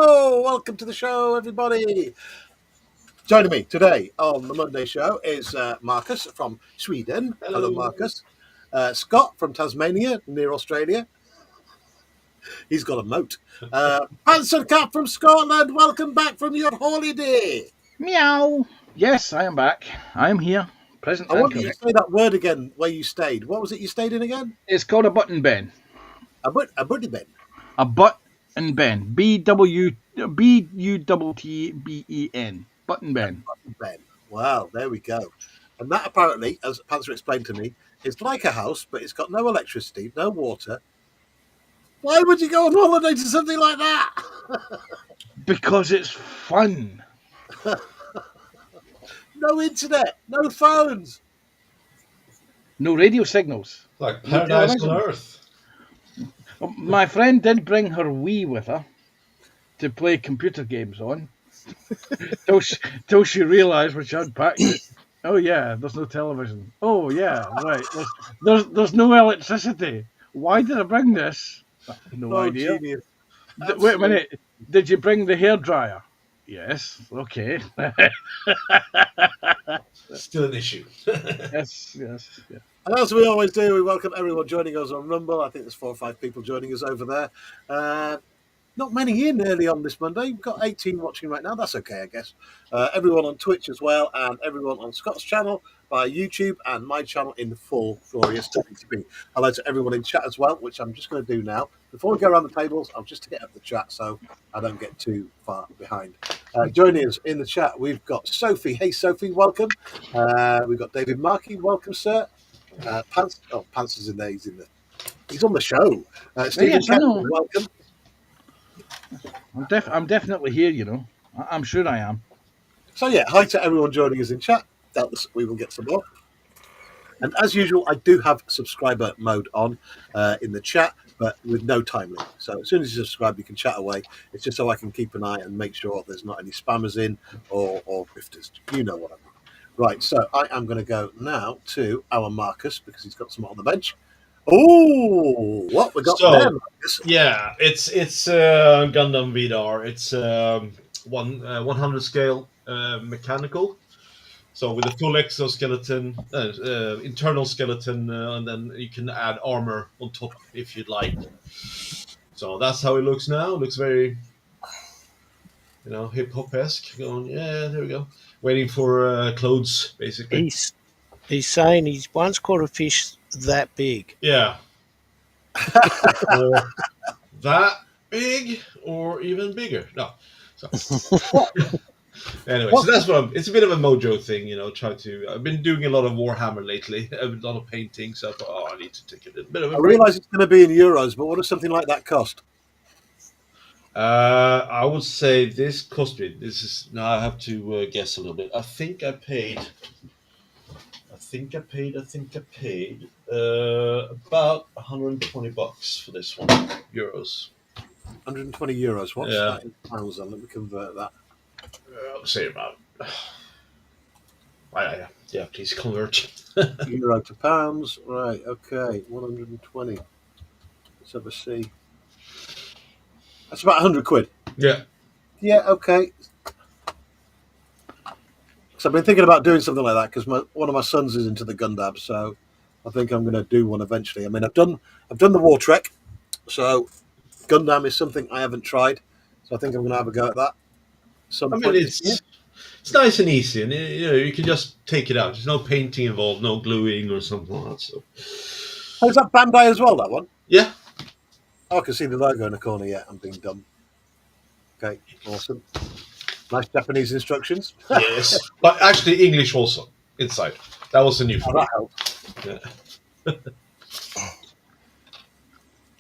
Hello, welcome to the show, everybody. Joining me today on the Monday show is Marcus from Sweden. Hello, Marcus. Scott from Tasmania, near Australia. He's got a moat. Hanson Cat from Scotland. Welcome back from your holiday. Meow. Yes, I am back. I am here, present I and want you to correct. say that word again. Where you stayed? What was it you stayed in again? It's called a button ben. A buddy ben. A button ben. B-U-T-T-B-E-N. Button ben. Ben. Wow, there we go. And that apparently, as Panzer explained to me, is like a house, but it's got no electricity, no water. Why would you go on holiday to something like that? Because it's fun. No internet, no phones. No radio signals. Like No paradise on television. earth. My friend did bring her Wii with her to play computer games on. till she realised when she unpacked it. Oh yeah, there's no television. Oh yeah, right. There's no electricity. Why did I bring this? No idea. Genius. Wait a minute. Did you bring the hairdryer? Yes. Okay. Still an issue. yes. And as we always do, we welcome everyone joining us on Rumble. I think there's 4 or 5 people joining us over there. Not many in early on this Monday. We've got 18 watching right now. That's okay, I guess. Everyone on Twitch as well, and everyone on Scott's channel via YouTube and my channel in full glorious 1080p. Hello to everyone in chat as well, which I'm just going to do now. Before we go around the tables, I'll just get up the chat so I don't get too far behind. Joining us in the chat, we've got Sophie. Hey, Sophie, welcome. We've got David Markey. Welcome, sir. Pants is in there. He's on the show. Stephen Yes, I know. welcome. I'm definitely here. You know. I'm sure I am. So yeah, hi to everyone joining us in chat. Doubtless we will get some more. And as usual, I do have subscriber mode on in the chat, but with no time limit. So as soon as you subscribe, you can chat away. It's just so I can keep an eye and make sure there's not any spammers in or grifters. You know what I mean. Right, so I am going to go now to our Marcus because he's got some on the bench. Oh, what we got there, Marcus? Yeah, it's Gundam Vidar. It's 100 scale mechanical. So with a full exoskeleton, internal skeleton, and then you can add armor on top if you'd like. So that's how it looks now. It looks very, hip hop esque. Going, yeah, there we go. Waiting for clothes, basically. He's saying he's once caught a fish that big. Yeah. That big or even bigger. No. So. Anyway, so that's what it's a bit of a Mojo thing, I've been doing a lot of Warhammer lately, a lot of painting, so I thought, I need to take a little bit of a break. I realise it's going to be in euros, but what does something like that cost? I would say this cost me. Now I have to guess a little bit. I think I paid about $120 for this one, euros. 120 euros. What's that in pounds? Then let me convert that. Say about. Yeah, please convert. Euro to pounds. Right. Okay. 120. Let's have a see. That's about 100 quid. Yeah. Yeah. Okay. So I've been thinking about doing something like that because one of my sons is into the Gundam, so I think I'm going to do one eventually. I mean, I've done the War Trek, so Gundam is something I haven't tried, so I think I'm going to have a go at that. It's nice and easy, and you can just take it out. There's no painting involved, no gluing or something like that. So, is that Bandai as well? That one? Yeah. Oh, I can see the logo in the corner. Yeah, I'm being dumb. Okay, awesome. Nice Japanese instructions. Yes, but actually English also inside. That was a new for me. That helps. Yeah.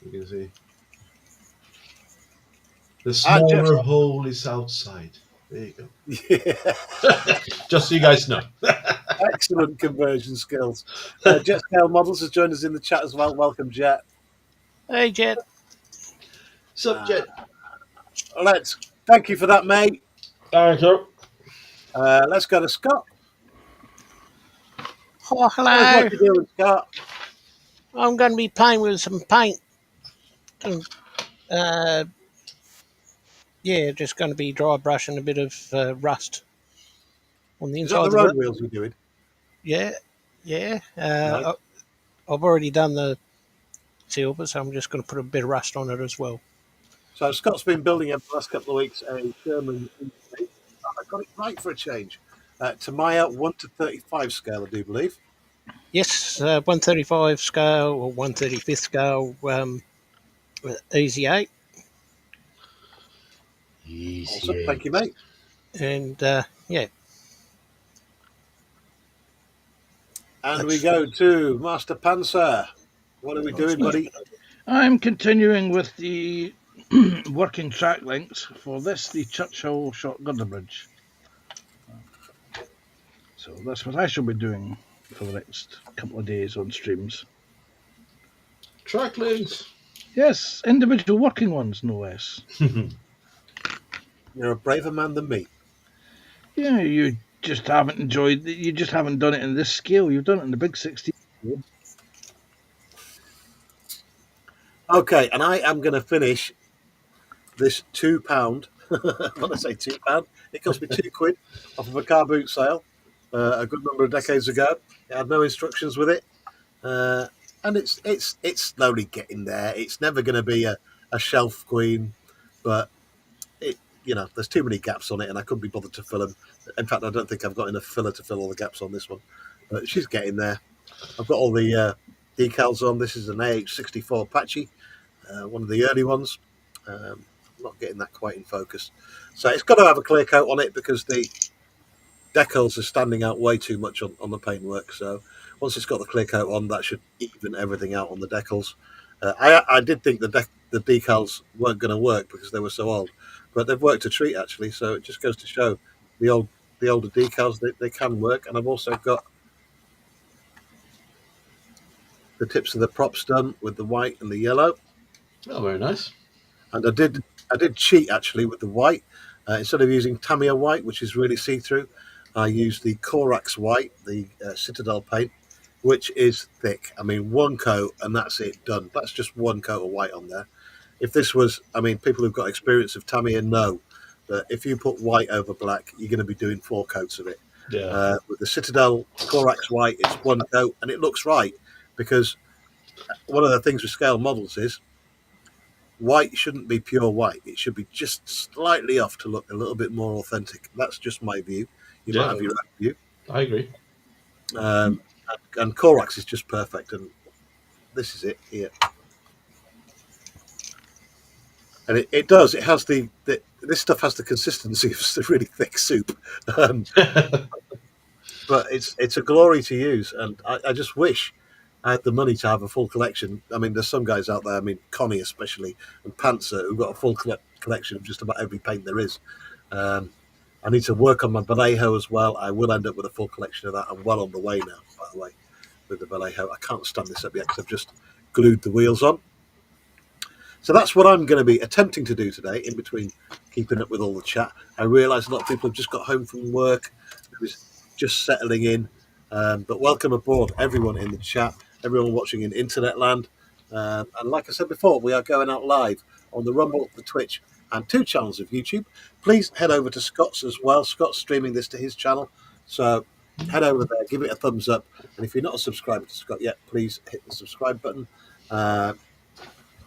You can see the smaller hole is outside. There you go. Yeah. Just so you guys know. Excellent conversion skills. Jet Scale Models has joined us in the chat as well. Welcome, Jet. Hey, Jet. Sup, Jet? Thank you for that, mate. Thank you. Let's go to Scott. Oh, hello. What are you doing, Scott? I'm going to be playing with some paint. And, Yeah, just going to be dry brush and a bit of rust on the Is that inside the of the road road. wheels you're doing? Yeah, yeah. Nice. I've already done the silver, so I'm just going to put a bit of rust on it as well. So Scott's been building over the last couple of weeks a German intake. I got it right for a change. Tamiya 1 to 35 scale, I do believe. Yes, 135 scale or 135th scale, easy 8. Awesome. Easy. Thank you, mate. And yeah, And we that's go to Master Panzer. What are we doing, buddy? I'm continuing with the working track links for this, the Churchill Shotgun Bridge. So that's what I shall be doing for the next couple of days on streams. Track links. Yes, individual working ones, no less. You're a braver man than me. Yeah, you just haven't enjoyed. You just haven't done it in this scale. You've done it in the big 16. Okay, and I am going to finish this £2. When I say £2, it cost me £2 off of a car boot sale a good number of decades ago. It had no instructions with it, and it's slowly getting there. It's never going to be a shelf queen, but there's too many gaps on it, and I couldn't be bothered to fill them. In fact, I don't think I've got enough filler to fill all the gaps on this one, but she's getting there. I've got all the decals on. This is an AH64 Apache, one of the early ones. I'm not getting that quite in focus. So it's got to have a clear coat on it because the decals are standing out way too much on the paintwork. So once it's got the clear coat on, that should even everything out on the decals. I did think the decals weren't going to work because they were so old, but they've worked a treat actually. So it just goes to show the older decals they can work. And I've also got the tips of the props done with the white and the yellow. Oh, very nice. And I did cheat actually with the white. Instead of using Tamiya white, which is really see-through, I used the Corax white, the Citadel paint, which is thick. I mean, one coat and that's it, done. That's just one coat of white on there. If this was, I mean, people who've got experience of Tamiya know that if you put white over black, you're going to be doing 4 coats of it. Yeah. With the Citadel Corax white, it's one coat and it looks right because one of the things with scale models is white shouldn't be pure white. It should be just slightly off to look a little bit more authentic. That's just my view. You might Yeah. have your own view. I agree. And Corax is just perfect. And this is it here. And it does. It has this stuff has the consistency of the really thick soup. But it's a glory to use. And I just wish I had the money to have a full collection. I mean, there's some guys out there, I mean, Connie especially, and Panzer, who've got a full collection of just about every paint there is. I need to work on my Vallejo as well. I will end up with a full collection of that. I'm well on the way now, by the way, with the Vallejo. I can't stand this up yet because I've just glued the wheels on. So that's what I'm going to be attempting to do today in between keeping up with all the chat. I realise a lot of people have just got home from work. It was just settling in. But welcome aboard, everyone in the chat, everyone watching in Internet land. And like I said before, we are going out live on the Rumble, the Twitch, and 2 channels of YouTube. Please head over to Scott's as well. Scott's streaming this to his channel. So head over there, give it a thumbs up. And if you're not a subscriber to Scott yet, please hit the subscribe button.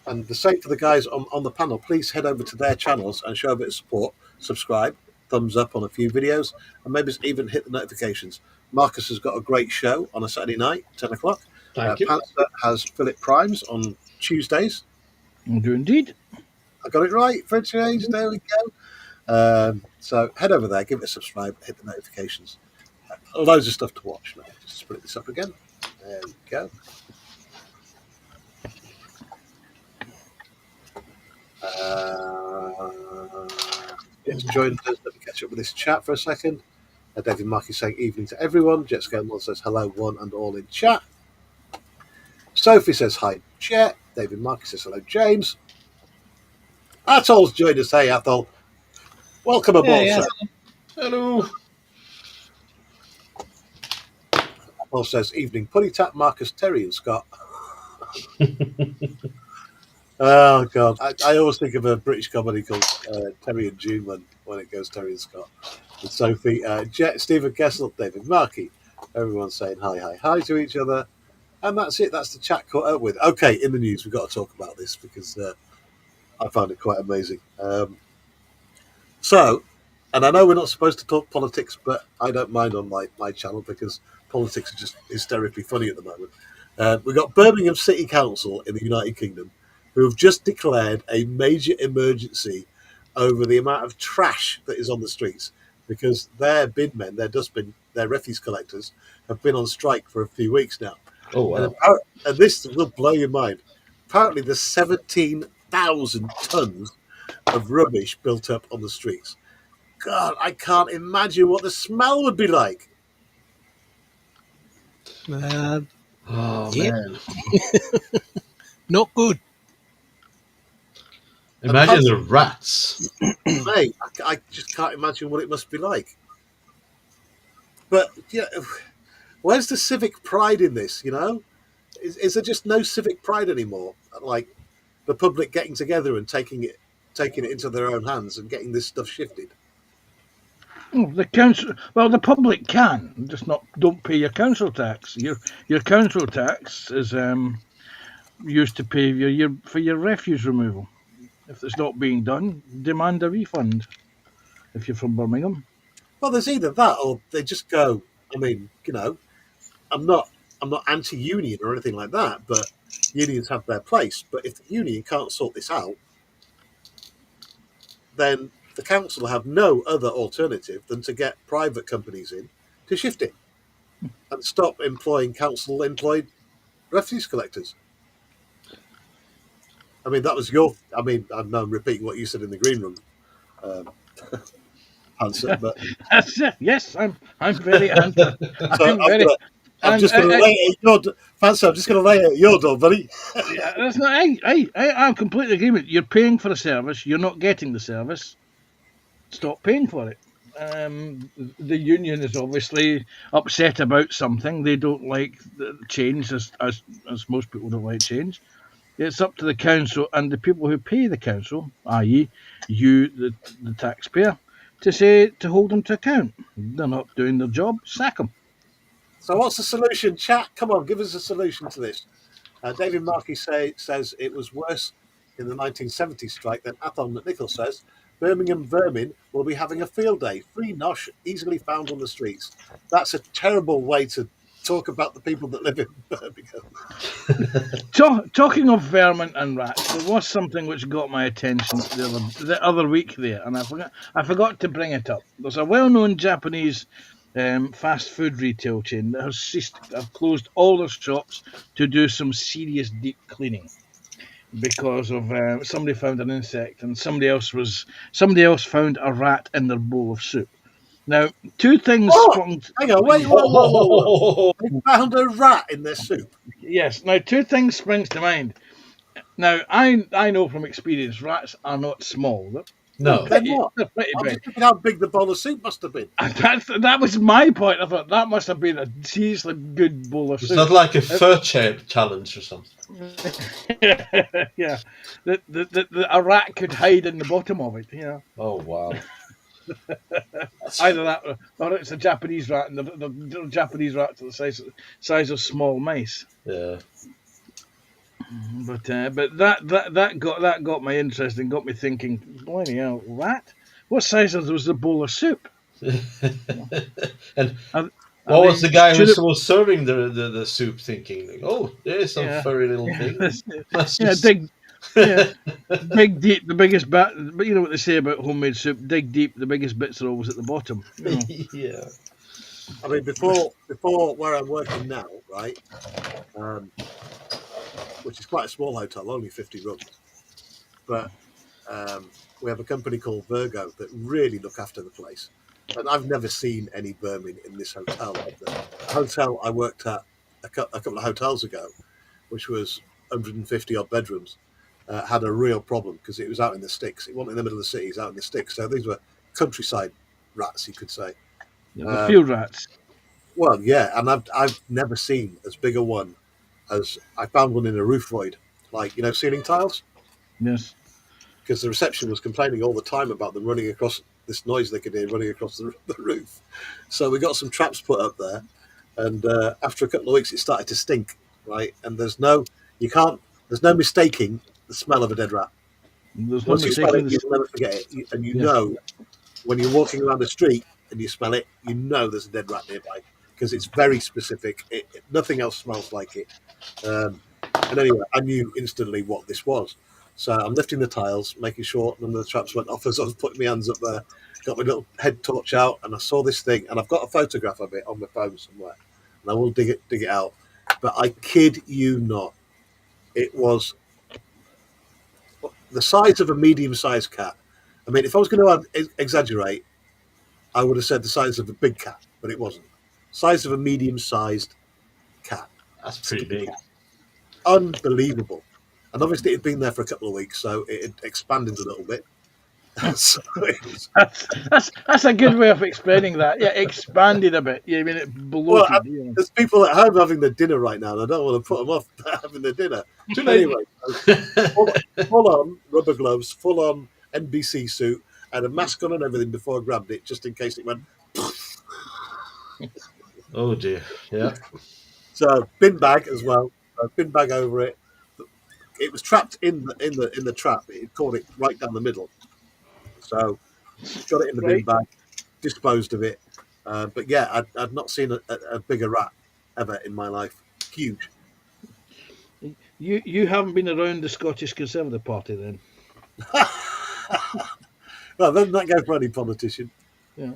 And the same for the guys on the panel. Please head over to their channels and show a bit of support. Subscribe, thumbs up on a few videos, and maybe even hit the notifications. Marcus has got a great show on a Saturday night, 10 o'clock. Thank you. Panzer has Philip Primes on Tuesdays. I do indeed. I got it right for a change. There we go. So head over there, give it a subscribe, hit the notifications. Loads of stuff to watch now. Just split this up again. There we go. It's joined us. Let me catch up with this chat for a second. David Mark is saying evening to everyone. Jetscale Mod says hello, one and all in chat. Sophie says hi, Jet. David Mark says hello, James. Athol's joined us. Hey, Athol. Welcome aboard, Yeah, sir. Hello. Athol says evening, Putty Tap, Marcus, Terry, and Scott. Oh God, I always think of a British comedy called Terry and June when it goes Terry and Scott. With Sophie, Stephen Kessel, David Markey, everyone saying hi to each other, and that's it. That's the chat caught up with. Okay, in the news, we've got to talk about this because I found it quite amazing. So, and I know we're not supposed to talk politics, but I don't mind on my channel because politics are just hysterically funny at the moment. We've got Birmingham City Council in the United Kingdom who have just declared a major emergency over the amount of trash that is on the streets because their bin men, their refuse collectors, have been on strike for a few weeks now. Oh And, wow! and this will blow your mind. Apparently, there's 17,000 tons of rubbish built up on the streets. God, I can't imagine what the smell would be like. Oh Yeah, man! not good. Imagine the rats. Mate, I just can't imagine what it must be like. But yeah, where's the civic pride in this? You know, is there just no civic pride anymore? Like the public getting together and taking it into their own hands and getting this stuff shifted. Oh, the council. Well, the public can just not don't pay your council tax. Your council tax is used to pay for your refuse removal. If it's not being done, demand a refund. If you're from Birmingham, Well, there's either that or they just go. I mean, I'm not I'm not anti-union or anything like that, but unions have their place. But if the union can't sort this out, then the council have no other alternative than to get private companies in to shift it and stop employing council-employed refuse collectors. I mean, that was your. I mean, I know I'm repeating what you said in the green room, um, Hanson, but yes, I'm very anti. so I'm very. I'm And just going to lay it at your Fancy. I'm just going to lay it at your door, buddy. yeah, that's not. I'm completely agreement. You're paying for a service. You're not getting the service. Stop paying for it. The union is obviously upset about something. They don't like the change, as most people don't like change. It's up to the council and the people who pay the council, i.e., you, the taxpayer, to hold them to account. They're not doing their job. Sack them. So, what's the solution, chat? Come on, give us a solution to this. David Markey says it was worse in the 1970s strike than Athol McNichol says. Birmingham vermin will be having a field day. Free nosh, easily found on the streets. That's a terrible way to talk about the people that live in Birmingham. Talking of vermin and rats, there was something which got my attention the other week there, and I forgot to bring it up. There's a well-known Japanese fast food retail chain that have closed all their shops to do some serious deep cleaning because of somebody found an insect and somebody else found a rat in their bowl of soup. Now, two things sprung. Hang on, wait, whoa. They found a rat in their soup. Yes. Now, two things springs to mind. Now, I know from experience, rats are not small. No. They're not. They're pretty I'm big. just thinking how big the bowl of soup must have been. That was my point. I thought that must have been a seriously good bowl of It's soup. not like a fur challenge or something. Yeah, a rat could hide in the bottom of it. Oh wow! Either that or it's a Japanese rat, and the Japanese rats are the size of small mice. Yeah. But that got my interest and got me thinking. Blimey, hell, rat? What size was the bowl of soup? And Are what was they- the guy should who was serving the soup thinking? Like, oh, there's some Yeah. furry little thing. Let's Yeah, just- dig deep, the biggest bit. But you know what they say about homemade soup: dig deep, the biggest bits are always at the bottom. Yeah. I mean, before where I'm working now, right, which is quite a small hotel, only 50 rooms, but we have a company called Virgo that really look after the place. And I've never seen any vermin in this hotel. The hotel I worked at a couple of hotels ago, which was 150 odd bedrooms, had a real problem because it was out in the sticks. It wasn't in the middle of the city; it was out in the sticks. So these were countryside rats, you could say. The field rats. Well, yeah, and I've never seen as big a one as I found one in a roof void, like ceiling tiles. Yes. because the reception was complaining all the time about them running across this noise they could hear running across the roof. So we got some traps put up there, and after a couple of weeks, it started to stink, right? And there's no mistaking the smell of a dead rat. There's no Once you smell mistaking it, this. you'll never forget it, and you Yeah. know when you're walking around the street and you smell it, you know there's a dead rat nearby because it's very specific. Nothing else smells like it. And anyway, I knew instantly what this was. So I'm lifting the tiles, making sure none of the traps went off as I was putting my hands up there. Got my little head torch out, and I saw this thing, and I've got a photograph of it on my phone somewhere, and I will dig it out. But I kid you not, it was the size of a medium-sized cat. I mean, if I was going to exaggerate, I would have said the size of a big cat, but it wasn't. Size of a medium-sized cat. That's pretty big. Cat. Unbelievable. And obviously it had been there for a couple of weeks, so it had expanded a little bit. So That's a good way of explaining that. Yeah, expanded a bit. Yeah, I mean it bloated. Well, there's people at home having their dinner right now, and I don't want to put them off having their dinner. Too late. Anyway, full on rubber gloves, full on NBC suit, and a mask on and everything before I grabbed it, just in case it went. Oh dear. Yeah. So bin bag as well, bin bag over it. It was trapped in the trap. It caught it right down the middle. So got it in the bin bag, disposed of it. But yeah, I'd not seen a bigger rat ever in my life. Huge. You haven't been around the Scottish Conservative Party then? Well, then that go for any politician. Yeah.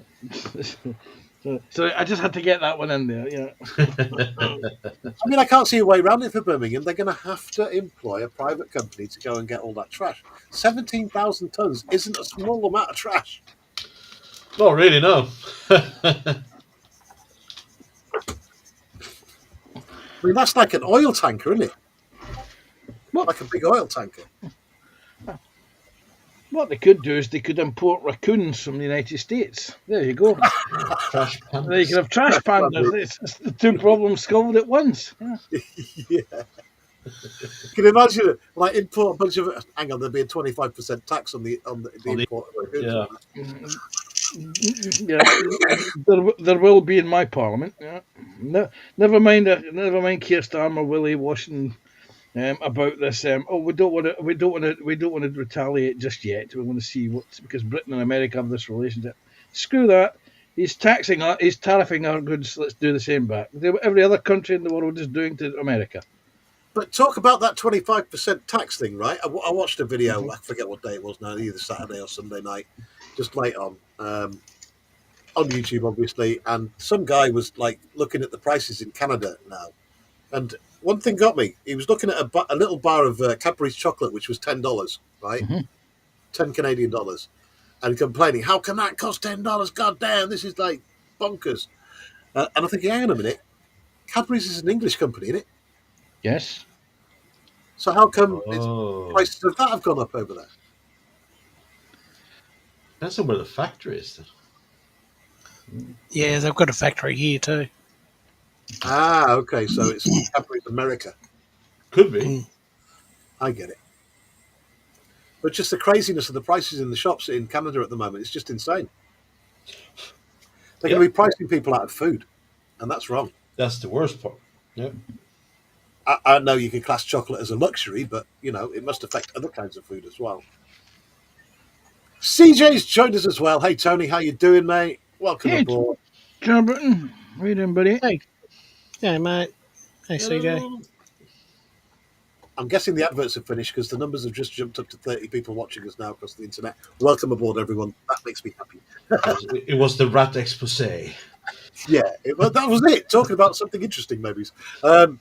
So I just had to get that one in there. Yeah. I mean, I can't see a way around it for Birmingham. They're going to have to employ a private company to go and get all that trash. 17,000 tons isn't a small amount of trash. Not really, no. I mean, that's like an oil tanker, isn't it? What? Like a big oil tanker. What they could do is they could import raccoons from the United States. There you go. Trash pandas. They could have trash pandas. It's the two problems solved at once. Yeah. Yeah. Can you imagine it? Like import a bunch of. Hang on, there'd be a 25% tax on the import of raccoons. Yeah. There will be in my parliament. Yeah. No, never mind Keir Starmer, Willie Washington. About this, we don't want to retaliate just yet. We want to see because Britain and America have this relationship. Screw that. He's tariffing our goods. Let's do the same back. Every other country in the world is doing to America. But talk about that 25% tax thing, right? I watched a video. I forget what day it was now, either Saturday or Sunday night, just late on YouTube, obviously. And some guy was like looking at the prices in Canada now, and one thing got me. He was looking at a little bar of Cadbury's chocolate, which was $10, right? Mm-hmm. 10 Canadian dollars. And complaining, how can that cost $10? God damn, this is like bonkers. And I'm thinking, hang on a minute. Cadbury's is an English company, isn't it? Yes. So how come prices of that have gone up over there? That's where the factory is. Yeah, they've got a factory here too. Ah, okay. So it's Cadbury's America. Could be. I get it. But just the craziness of the prices in the shops in Canada at the moment, it's just insane. They're going to be pricing people out of food, and that's wrong. That's the worst part. Yeah. I know you can class chocolate as a luxury, but, it must affect other kinds of food as well. CJ's joined us as well. Hey, Tony, how you doing, mate? Welcome aboard. John Britton. How you doing, buddy? Hey. Yeah, mate. Hey, CJ. I'm guessing the adverts have finished because the numbers have just jumped up to 30 people watching us now across the internet. Welcome aboard, everyone. That makes me happy. It was the rat expose. Yeah, that was it. Talking about something interesting, maybe. So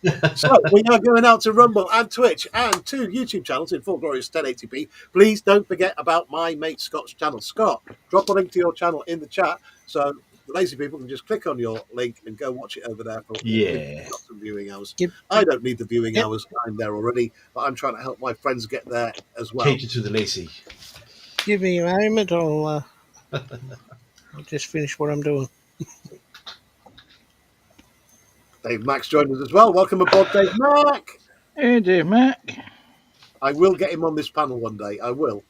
we are going out to Rumble and Twitch and 2 YouTube channels in full glorious 1080p. Please don't forget about my mate Scott's channel. Scott, drop a link to your channel in the chat so the lazy people can just click on your link and go watch it over there for lots of viewing hours. I don't need the viewing hours. I'm there already, but I'm trying to help my friends get there as well. Cater to the lazy. Give me a moment. I'll just finish what I'm doing. Dave Max joined us as well. Welcome aboard, Dave Mac. Hey, Dave Mac. I will get him on this panel one day. I will.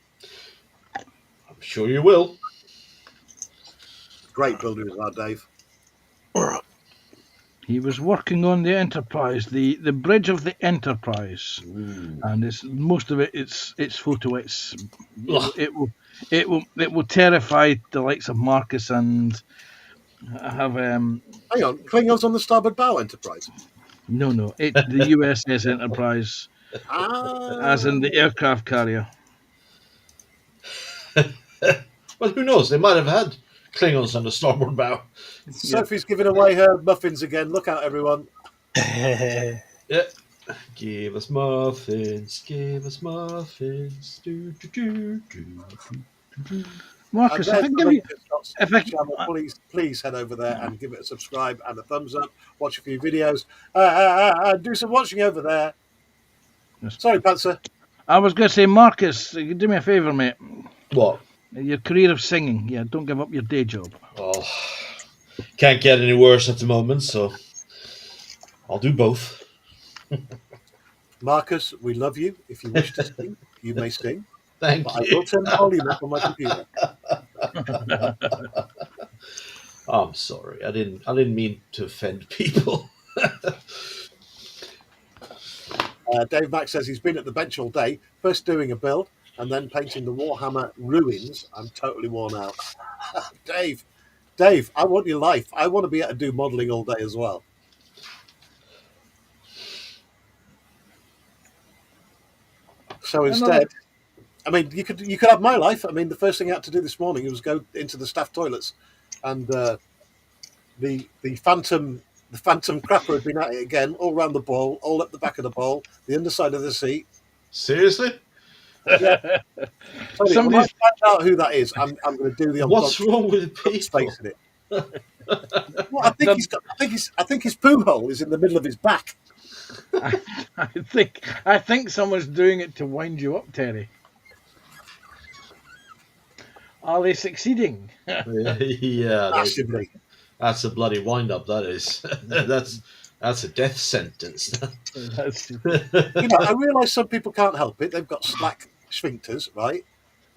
I'm sure you will. Great builder is our Dave. He was working on the Enterprise, the bridge of the Enterprise, and it's most of it. It's photo. Ugh. It will terrify the likes of Marcus and have Hang on, Klingons on the starboard bow, Enterprise. no the USS Enterprise, as in the aircraft carrier. Well, who knows? They might have had Klingons on the starboard bow. Sophie's giving away her muffins again. Look out, everyone. Yeah. Give us muffins. Give us muffins. Do, do, do, do, do. Marcus, And if I there's can the give you, link to Scott's if I channel. Please head over there and give it a subscribe and a thumbs up. Watch a few videos. Do some watching over there. Yes. Sorry, Panzer. I was going to say, Marcus, you do me a favour, mate. What? Your career of singing, yeah, don't give up your day job. Oh, can't get any worse at the moment, so I'll do both. Marcus, we love you. If you wish to sing, you may sing. Thank But I you. will turn the volume up on my computer. I'm sorry. I didn't mean to offend people. Dave Mack says he's been at the bench all day, first doing a build and then painting the Warhammer ruins. I'm totally worn out. Dave, I want your life. I want to be able to do modelling all day as well. So instead, I mean, you could have my life. I mean, the first thing I had to do this morning was go into the staff toilets, and the phantom crapper had been at it again, all round the bowl, all up the back of the bowl, the underside of the seat. Seriously? Yeah. Tony, when I find out who that is, I'm going to do the. What's wrong with people? Space in it. Well, I think his poo hole is in the middle of his back. I think someone's doing it to wind you up, Terry. Are they succeeding? Yeah, Massively. that's a bloody wind up. That is. That's a death sentence. I realise some people can't help it. They've got slack sphincters, right?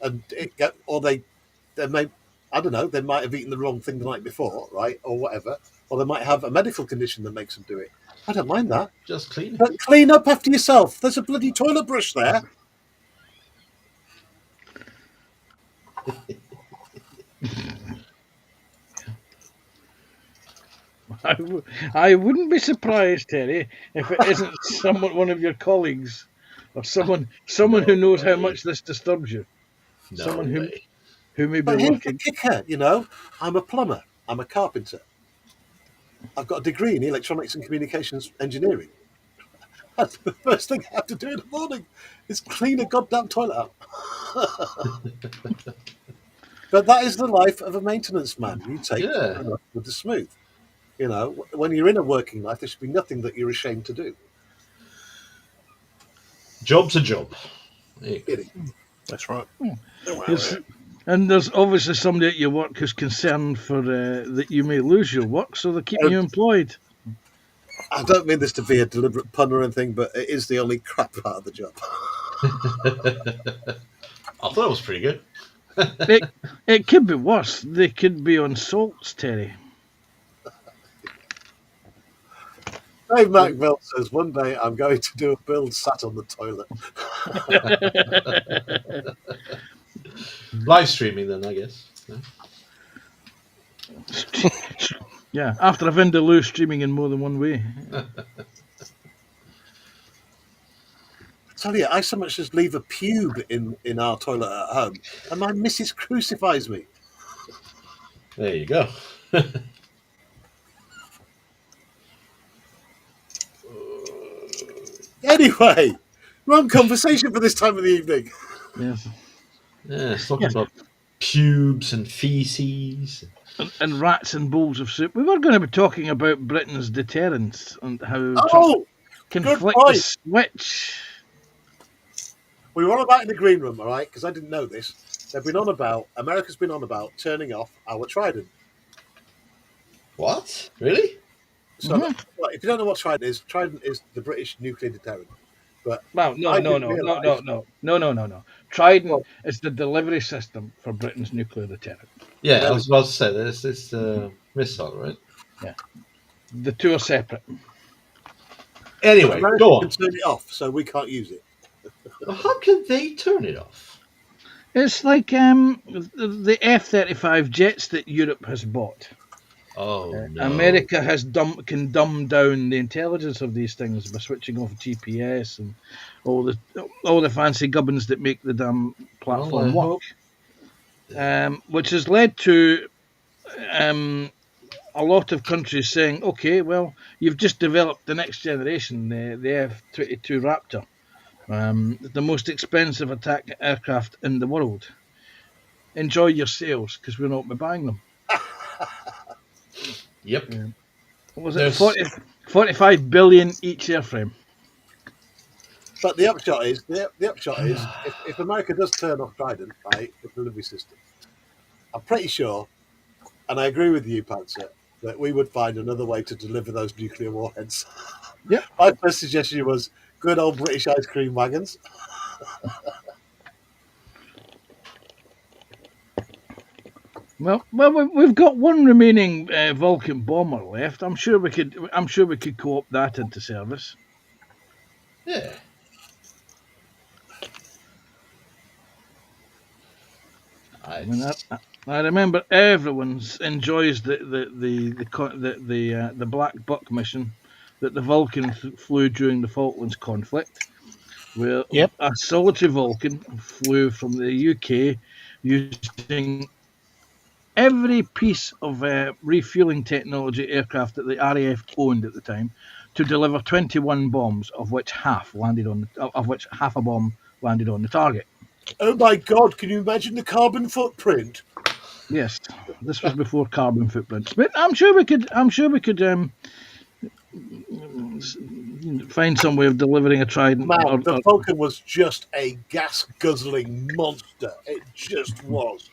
And they may, I don't know, they might have eaten the wrong thing the night before, right, or whatever, or they might have a medical condition that makes them do it. I don't mind that. Just clean it. But clean up after yourself. There's a bloody toilet brush there. I wouldn't be surprised, Terry, if it isn't one of your colleagues, or someone who knows how much this disturbs you. No Someone way. who may be But here's the working. kicker, I'm a plumber. I'm a carpenter. I've got a degree in electronics and communications engineering. That's the first thing I have to do in the morning is clean a goddamn toilet up. But that is the life of a maintenance man. You take it with the smooth. When you're in a working life, there should be nothing that you're ashamed to do. Job's a job. That's right. And there's obviously somebody at your work who's concerned for that you may lose your work, so they're keeping you employed. I don't mean this to be a deliberate pun or anything, but it is the only crap part of the job. I thought it was pretty good. It could be worse. They could be on salts, Terry. Dave Macville says, one day I'm going to do a build sat on the toilet. Live streaming then, I guess. Yeah, after a Vindaloo streaming in more than one way. I tell you, I so much as leave a pube in our toilet at home, and my missus crucifies me. There you go. Anyway, wrong conversation for this time of the evening. Yes. Yeah, it's talking about pubes and feces. And rats and bowls of soup. We were going to be talking about Britain's deterrence and how Oh, can good flick point. the switch. We were on about in the green room, all right, because I didn't know this. America's been on about turning off our Trident. What? Really? So, if you don't know what Trident is the British nuclear deterrent. But Well, no, I no, didn't no, no, realise. no, no, no, no, no, no. Trident Well, is the delivery system for Britain's nuclear deterrent. Yeah, I there we was about to say this is missile, right? Yeah, the two are separate. But Anyway, America go can on. turn it off, so we can't use it. Well, how can they turn it off? It's like the F-35 jets that Europe has bought. Oh no! America can dumb down the intelligence of these things by switching off GPS and all the fancy gubbins that make the damn Well, I platform work. hope. Which has led to a lot of countries saying, "Okay, well, you've just developed the next generation, the F-22 Raptor, the most expensive attack aircraft in the world. Enjoy your sales because we're not buying them." Yep. Um, what was it There's 45 billion each airframe? But the upshot is, if America does turn off Trident, right, the delivery system, I'm pretty sure, and I agree with you, Panzer, that we would find another way to deliver those nuclear warheads. Yep. My first suggestion was good old British ice cream wagons. Well, we've got one remaining Vulcan bomber left. I'm sure we could. I'm sure we could co-opt that into service. yeah. I mean, I remember everyone enjoys the Black Buck mission that the Vulcan flew during the Falklands conflict, where Yep. a solitary Vulcan flew from the UK using every piece of refueling technology aircraft that the RAF owned at the time to deliver 21 bombs, of which half a bomb landed on the target. Oh my God! Can you imagine the carbon footprint? Yes, this was before carbon footprints, but I'm sure we could. Find some way of delivering a Trident. Man, the Falcon was just a gas guzzling monster. It just was.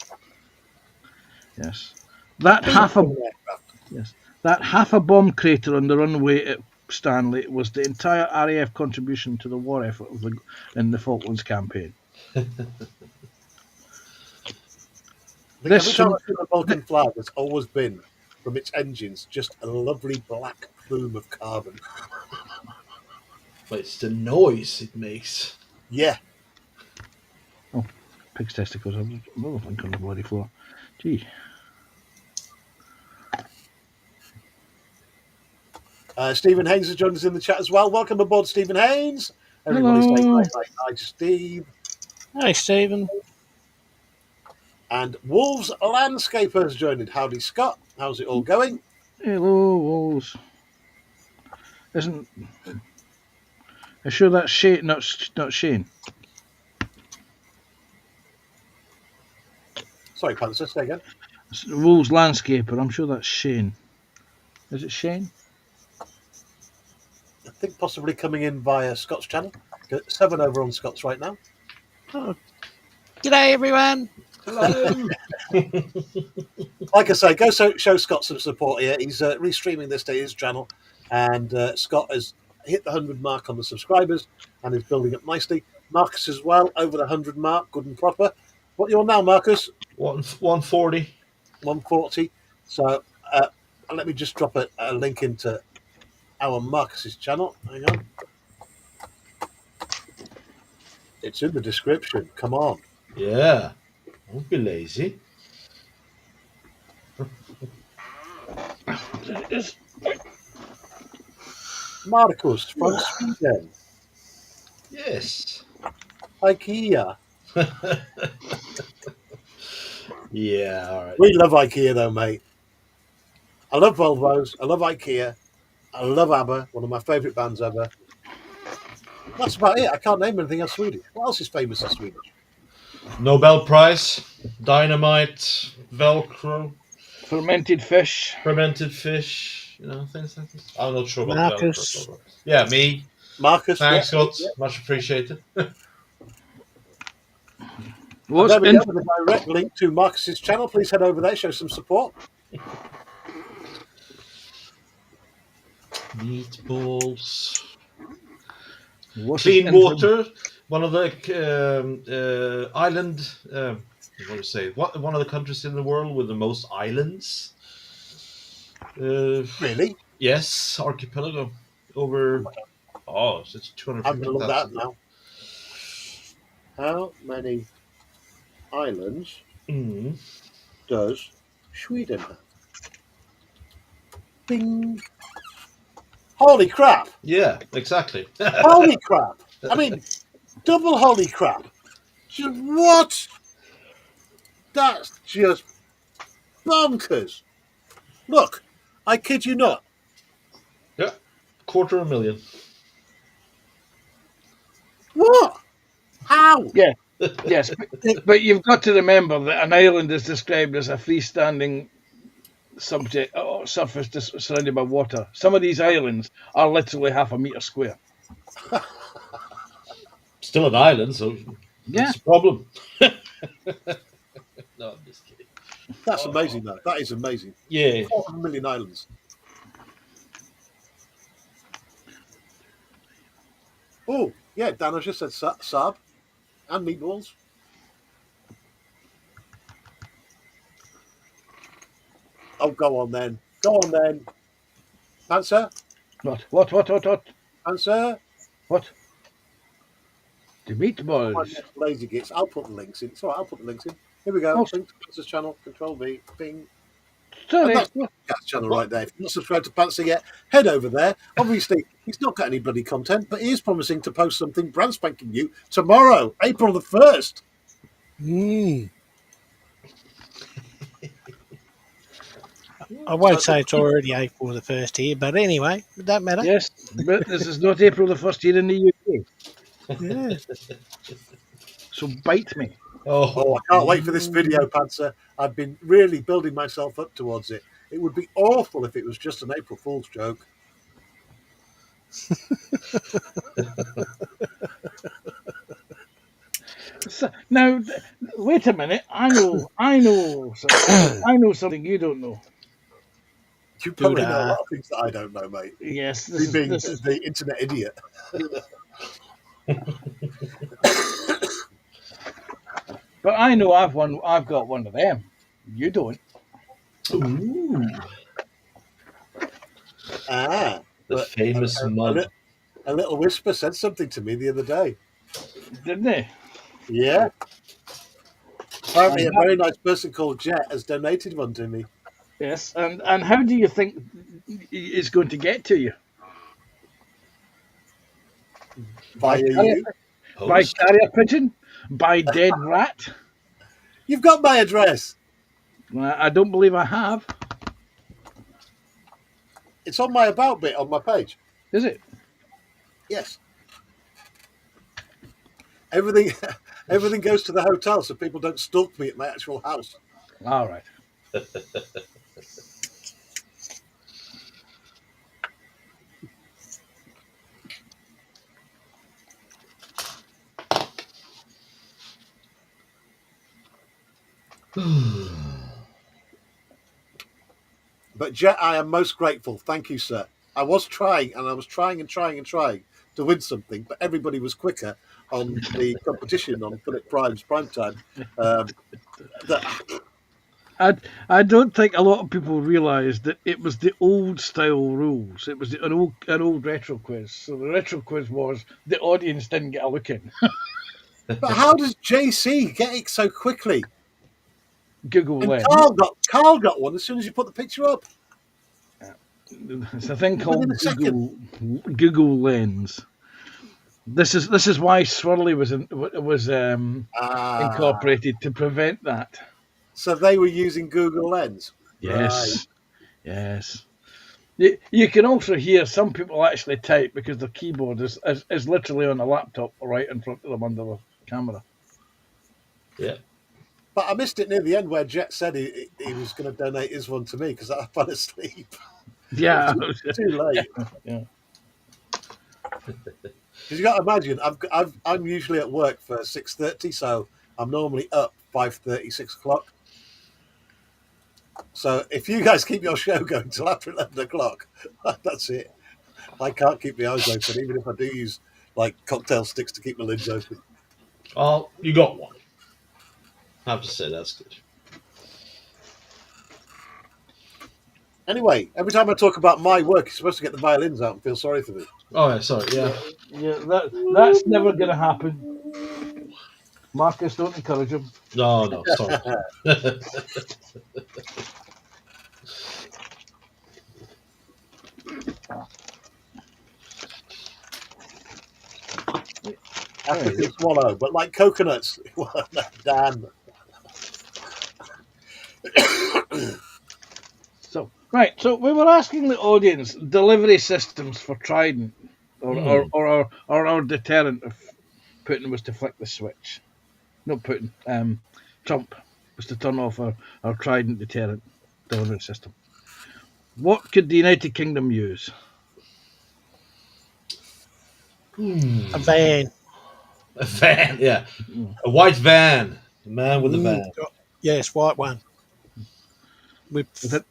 Yes, that half a bomb crater on the runway at Stanley was the entire RAF contribution to the war effort in the Falklands campaign. Every time I see the Vulcan flag, it's always been, from its engines, just a lovely black plume of carbon. But it's the noise it makes. Yeah. Oh, pig's testicles. I was another thing on the bloody floor. Gee. Stephen Haynes has joined us in the chat as well. Welcome aboard, Stephen Haynes. Everybody say Hello. hi, Steve. Hi, Stephen. And Wolves Landscaper has joined. Howdy, Scott. How's it all going? Hello, Wolves. Isn't... I'm sure that's Shane, not Shane. Sorry, Panzer, say again. Wolves Landscaper, I'm sure that's Shane. Is it Shane? I think possibly coming in via Scott's channel. Got 7 over on Scott's right now. Oh. G'day, everyone. Hello. Like I say, go show Scott some support here. He's restreaming this to his channel, and Scott has hit the 100 mark on the subscribers and is building up nicely. Marcus as well, over the 100 mark, good and proper. What are you on now, Marcus? 140. 140. So let me just drop a link into our Marcus's channel. Hang on. It's in the description. Come on. Yeah. Don't be lazy. Marcus from Sweden. Yes. IKEA. Yeah, all right. We love IKEA though, mate. I love Volvos. I love IKEA. I love ABBA, one of my favourite bands ever. That's about it. I can't name anything else Swedish. What else is famous in Swedish? Nobel Prize, dynamite, Velcro, Fermented fish. fermented fish, things like this. I'm not sure about Marcus. Velcro. Yeah, me. Marcus. Thanks, yeah, Scott. Much appreciated. And there we go with a direct link to Marcus's channel. Please head over there, show some support. Meatballs. clean water. One of the island. What do you say? One of the countries in the world with the most islands. Really? Yes, archipelago over. Oh, so it's I'm going to look that up 250,000. now. How many islands Mm. does Sweden have? Bing. Holy crap! Yeah, exactly. Holy crap! I mean, double holy crap! What? That's just bonkers. Look, I kid you not. Yeah, 250,000. What? How? Yeah, yes, but you've got to remember that an island is described as a freestanding subject or surface surrounded by water. Some of these islands are literally half a metre square. Still an island, so Yeah, what's the problem? No, I'm just kidding. That's amazing, though. That is amazing. Yeah. 400,000,000 islands. Oh, yeah, Dan has just said Saab and meatballs. Oh, go on then. Go on then. Answer? what? Answer? What? The My meatballs. next lazy gits. I'll put the links in. It's all right, I'll put the links in. Here we go. Oh. Link to Panzer's channel. Control V. Bing. Sorry. And that's channel right there. If you're not subscribed to Panzer yet, head over there. Obviously, he's not got any bloody content, but he is promising to post something brand spanking new tomorrow, April the 1st. I won't say it's already April the 1st here, but anyway, it don't matter. Yes, but this is not April the 1st here in the UK. Yeah. So bite me. Oh, I can't wait for this video, Panzer. I've been really building myself up towards it. It would be awful if it was just an April Fool's joke. So, now, wait a minute. I know something you don't know. You probably Do know a that. lot of things that I don't know, mate. Yes, Me being this is the internet idiot. but I know I've got one of them. You don't. Ooh, Ah, the but famous a, mud. a little whisper said something to me the other day. Didn't they? Yeah. Apparently, a very nice person called Jet has donated one to me. Yes. And how do you think it's going to get to you? Via carrier- you. By Post. carrier pigeon? By dead rat? You've got my address. I don't believe I have. It's on my about bit on my page. Is it? Yes. Everything everything goes to the hotel so people don't stalk me at my actual house. All right. But Jet, I am most grateful. Thank you, sir. I was trying to win something, but everybody was quicker on the competition on Philip Prime's prime time. I don't think a lot of people realised that it was the old style rules. It was an old retro quiz. So the retro quiz was the audience didn't get a look in. But how does JC get it so quickly? Google And Lens. Carl got one as soon as you put the picture up. It's a thing called Within a Google Lens. This is why Swirly was incorporated to prevent that. So they were using Google Lens. Yes, yes. You can also hear some people actually type because their keyboard is literally on a laptop right in front of them under the camera. Yeah. But I missed it near the end where Jet said he was going to donate his one to me because I fell asleep. Yeah, Too late. yeah. Because you got to imagine, I'm usually at work for 6:30, so I'm normally up 5:30, 6 o'clock. So if you guys keep your show going till after 11 o'clock, that's it. I can't keep my eyes open, even if I do use like cocktail sticks to keep my lids open. Oh, you got one. I have to say that's good. Anyway, every time I talk about my work, you're supposed to get the violins out and feel sorry for me. Oh, yeah, sorry. Yeah. Yeah, that's never going to happen. Marcus, don't encourage him. No, sorry. After you swallow, but like coconuts. Dan. So we were asking the audience delivery systems for Trident, or our deterrent if Putin was to flick the switch. Not Putin. Trump was to turn off our Trident deterrent delivery system. What could the United Kingdom use? A van. A van, yeah. A white van. A man with a van. Yes, white one. With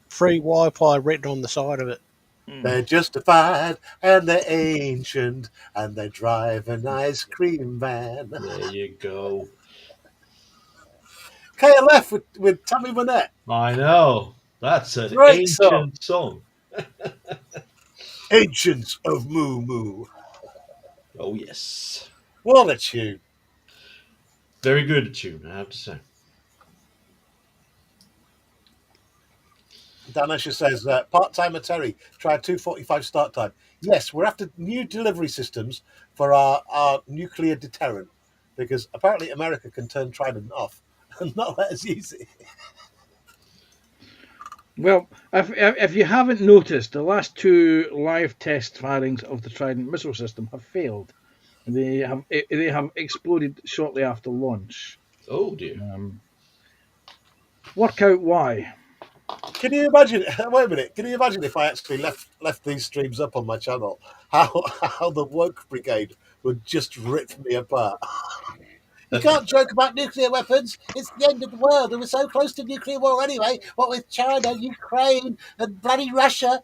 free Wi-Fi written on the side of it. They're justified and they're ancient and they drive an ice cream van. There you go. KLF with Tammy Wynette. I know. That's an Great ancient song. Ancients of Moo Moo. Oh, yes. What a tune. Very good tune, I have to say. Danisha says, part-timer Terry, tried 2:45 start time. Yes, we're after new delivery systems for our nuclear deterrent because apparently America can turn Trident off and not let us use it. Well, if you haven't noticed, the last two live test firings of the Trident missile system have failed. They have exploded shortly after launch. Oh, dear. Work out why. Can you imagine? Wait a minute. Can you imagine if I actually left these streams up on my channel? How the woke brigade would just rip me apart. You can't joke about nuclear weapons. It's the end of the world, and we're so close to nuclear war anyway. What with China, Ukraine, and bloody Russia.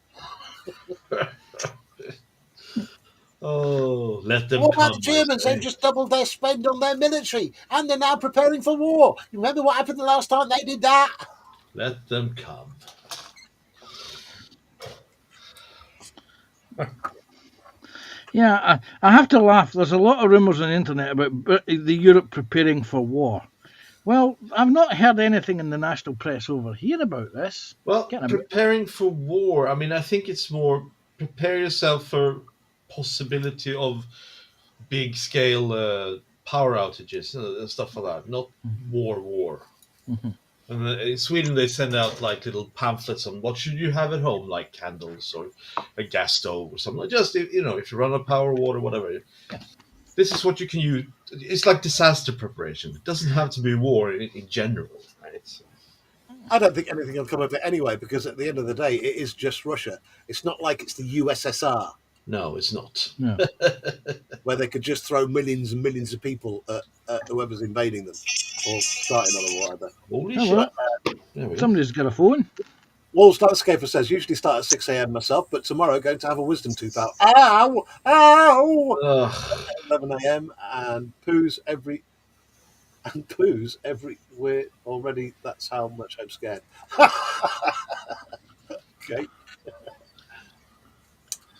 Oh, let them What come. about the Germans? They've just doubled their spend on their military, and they're now preparing for war. You remember what happened the last time they did that? Let them come. Yeah, I have to laugh. There's a lot of rumours on the internet about the Europe preparing for war. Well, I've not heard anything in the national press over here about this. Well, preparing for war, I mean, I think it's more prepare yourself for possibility of big-scale power outages and stuff like that, not war. Mm-hmm. And in Sweden, they send out like little pamphlets on what should you have at home, like candles or a gas stove or something. Just if you run out of power, water, whatever. This is what you can use. It's like disaster preparation. It doesn't have to be war in general, right? I don't think anything will come of it anyway, because at the end of the day, it is just Russia. It's not like it's the USSR. No, it's not. No. Where they could just throw millions and millions of people at whoever's invading them or starting on or whatever. Holy shit. Somebody's got a phone. Wolves Landscaper says, usually start at 6 a.m. myself, but tomorrow going to have a wisdom tooth out. Ow! Ow! 11 a.m. and poos everywhere already. That's how much I'm scared. Okay.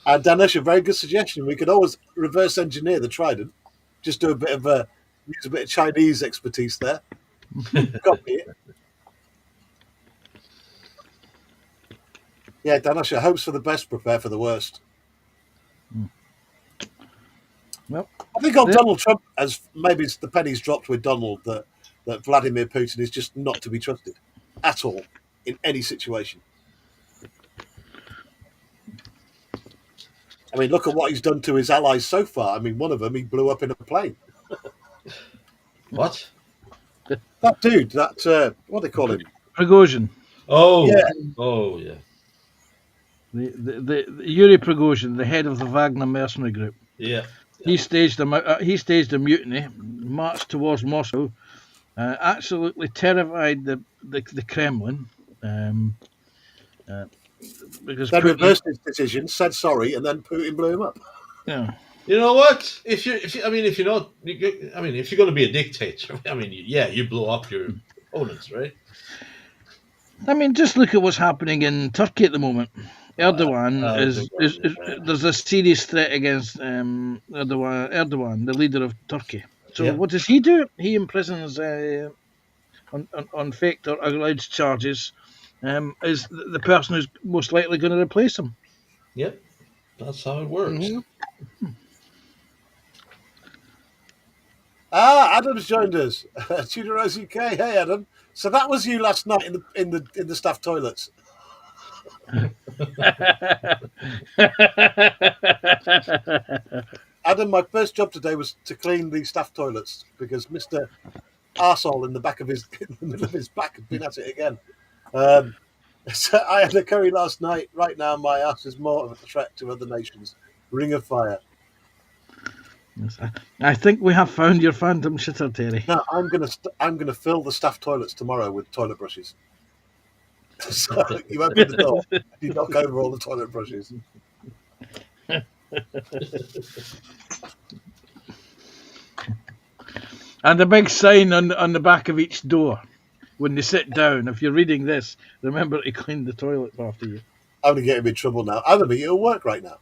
And Danesh, a very good suggestion. We could always reverse engineer the Trident. Just do use a bit of Chinese expertise there. Copy it. Yeah, Danesh, hopes for the best, prepare for the worst. Well, I think on Donald Trump, as maybe the penny's dropped with Donald, that Vladimir Putin is just not to be trusted at all in any situation. I mean, look at what he's done to his allies so far. I mean, one of them he blew up in a plane. What? That dude, what do they call him? Prigozhin. Oh, yeah. Oh, yeah. The Yuri Prigozhin, the head of the Wagner mercenary group. Yeah. He staged a mutiny, marched towards Moscow, absolutely terrified the Kremlin. Because they reversed his decision, said sorry, and then Putin blew him up. Yeah. You know what? If you're not, if you're going to be a dictator, yeah, you blow up your opponents, right? I mean, just look at what's happening in Turkey at the moment. Erdogan is there's a serious threat against Erdogan, the leader of Turkey. So Yeah. what does he do? He imprisons on faked or alleged charges is the person who's most likely going to replace him. Yep. That's how it works. Mhm. Adam's joined us. Tudor Rose UK. Hey, Adam. So that was you last night in the staff toilets. Adam, my first job today was to clean the staff toilets because Mr. Arsehole in the middle of his back had been at it again. Um, so I had a curry last night. Right now, my ass is more of a threat to other nations. Ring of fire. I think we have found your phantom shitter, Terry. No, I'm gonna fill the staff toilets tomorrow with toilet brushes. So you open the door, you knock over all the toilet brushes. And a big sign on the back of each door when they sit down. If you're reading this, remember to clean the toilet after you. I'm gonna get him in trouble now. Adam, are you at work right now?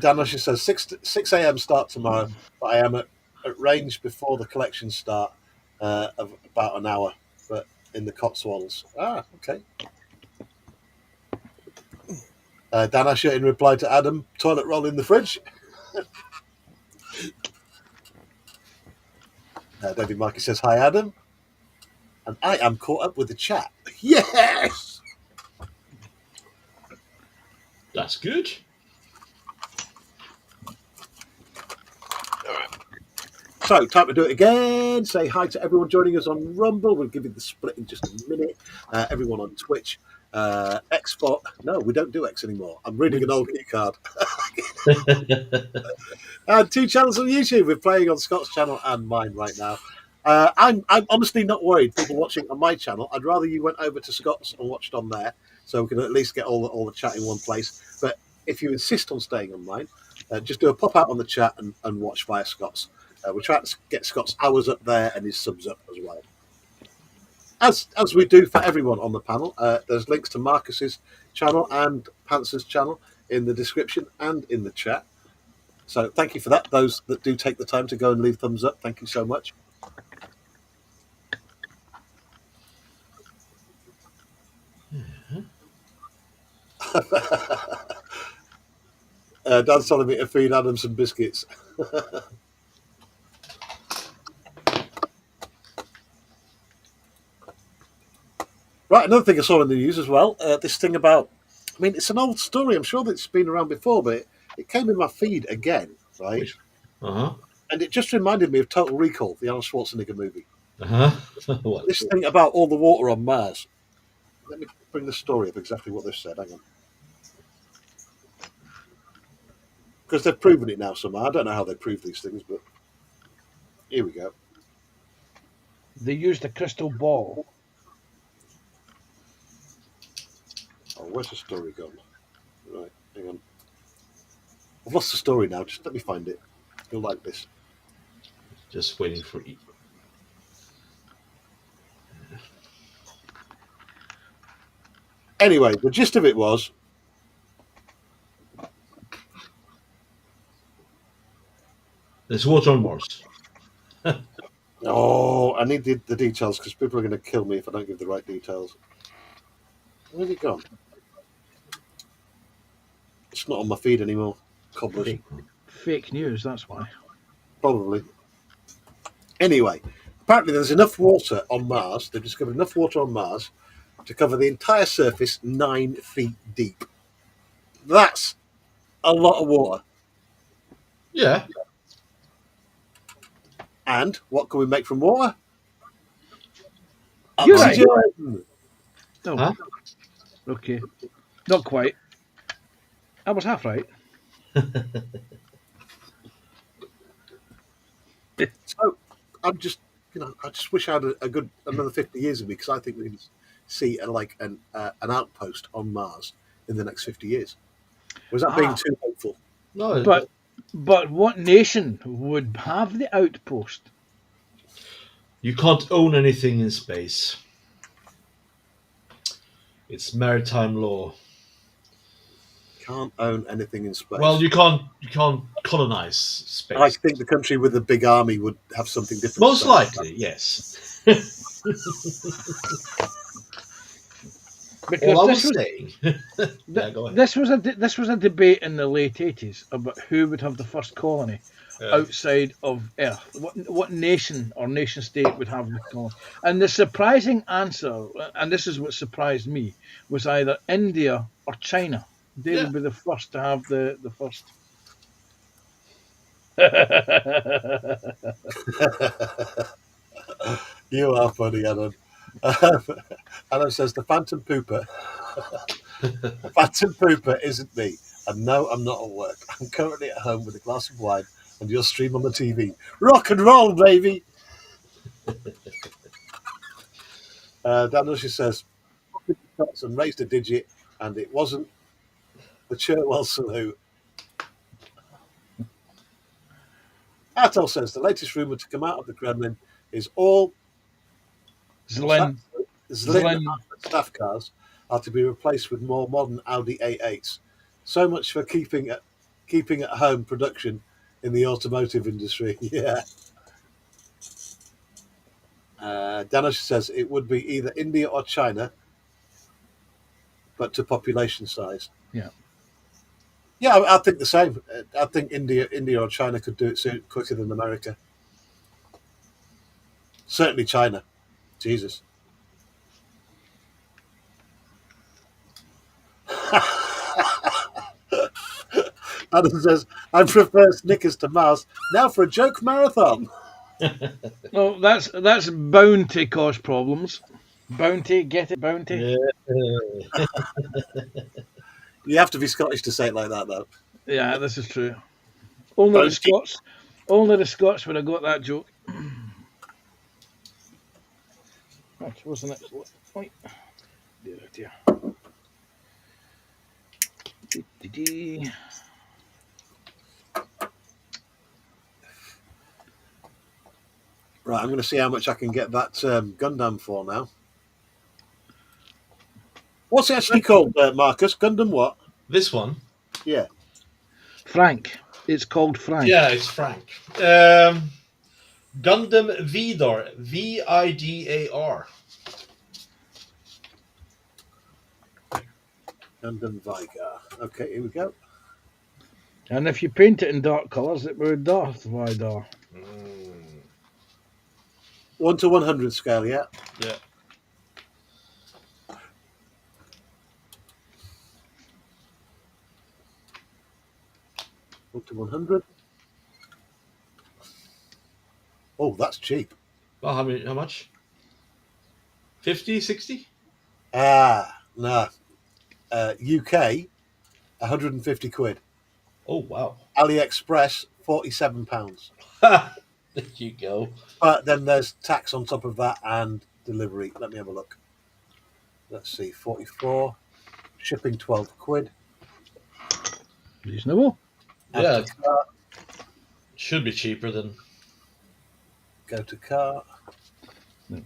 Dan Usher says 6 a.m. start tomorrow, but I am at range before the collections start of about an hour, but in the Cotswolds. Okay. Dan Usher in reply to Adam, toilet roll in the fridge. David Markey says, hi, Adam. And I am caught up with the chat. Yes! That's good. So, time to do it again. Say hi to everyone joining us on Rumble. We'll give you the split in just a minute. Everyone on Twitch. Xbox. No, we don't do X anymore. I'm reading an old key card. And 2 channels on YouTube. We're playing on Scott's channel and mine right now. I'm honestly not worried. People watching on my channel, I'd rather you went over to Scott's and watched on there, so we can at least get all the chat in one place. But if you insist on staying on mine, just do a pop out on the chat and watch via Scott's. We're trying to get Scott's hours up there and his subs up as well. As we do for everyone on the panel, there's links to Marcus's channel and Panzer's channel in the description and in the chat. So thank you for that. Those that do take the time to go and leave thumbs up, thank you so much. Dan's telling me to feed Adam some biscuits. Right, another thing I saw in the news as well, this thing about, I mean, it's an old story. I'm sure that it's been around before, but it came in my feed again, right? Uh-huh. And it just reminded me of Total Recall, the Arnold Schwarzenegger movie. Uh-huh. This thing about all the water on Mars. Let me bring the story up exactly what they've said. Hang on. Because they've proven it now somehow. I don't know how they prove these things, but here we go. They used a crystal ball. Oh, where's the story gone? Right, hang on. I've lost the story now. Just let me find it. You'll like this. Just waiting for you. Anyway, the gist of it was There's water on Mars. oh, I need the details because people are going to kill me if I don't give the right details. Where's it gone? It's not on my feed anymore. Cobblers. Fake news, that's why. Probably. Anyway, apparently there's enough water on Mars. They've discovered enough water on Mars to cover the entire surface 9 feet deep. That's a lot of water. Yeah. And what can we make from water? You're right. Oxygen. Oh, Huh? okay. Not quite. I was half right. So I'm just, I just wish I had a good another 50 years of me because I think we can see an outpost on Mars in the next 50 years. Was that being too hopeful? No, But what nation would have the outpost? you can't own anything in space. It's maritime law. Can't own anything in space. Well, you can't colonize space. I think the country with the big army would have something different. Most likely, yes. Because All I was saying. Yeah, go ahead. this was a debate in the late 80s about who would have the first colony outside of Earth. What nation or nation state would have the colony? And the surprising answer, and this is what surprised me, was either India or China. They would be the first to have the first. You are funny, Adam. Adam says the Phantom Pooper. The Phantom Pooper isn't me. And no, I'm not at work. I'm currently at home with a glass of wine and your stream on the TV. Rock and roll, baby. Daniel, she says, and raised a digit, and it wasn't the Churwell salute. Atul says the latest rumour to come out of the Kremlin is all Zlin staff cars are to be replaced with more modern Audi A8s. So much for keeping at home production in the automotive industry. Yeah. Danish says it would be either India or China, but to population size. Yeah. Yeah, I think the same. I think India or China could do it quicker than America. Certainly China. Jesus. Adam says, I prefer Snickers to Mars. Now for a joke marathon. Well, that's bound to cause problems. Bounty, get it, bounty. Yeah. You have to be Scottish to say it like that, though. Yeah, this is true. Only the Scots would have got that joke. Right, what's the next one? Right. Dear. Right, I'm going to see how much I can get that Gundam for now. What's it actually called, Marcus? Gundam what? This one? Yeah. Frank. It's called Frank. Yeah, it's Frank. Gundam Vidar. Vidar. Gundam Vigar. Okay, here we go. And if you paint it in dark colours, it would Darth Vader. 1 to 100 scale, yeah? Yeah. Up to 100. Oh, that's cheap. Well, how much? 50, 60? No. UK, 150 quid. Oh, wow. AliExpress, £47. There you go. But then there's tax on top of that and delivery. Let me have a look. Let's see, 44. Shipping 12 quid. Reasonable. Yeah. Should be cheaper than. Go to cart. No.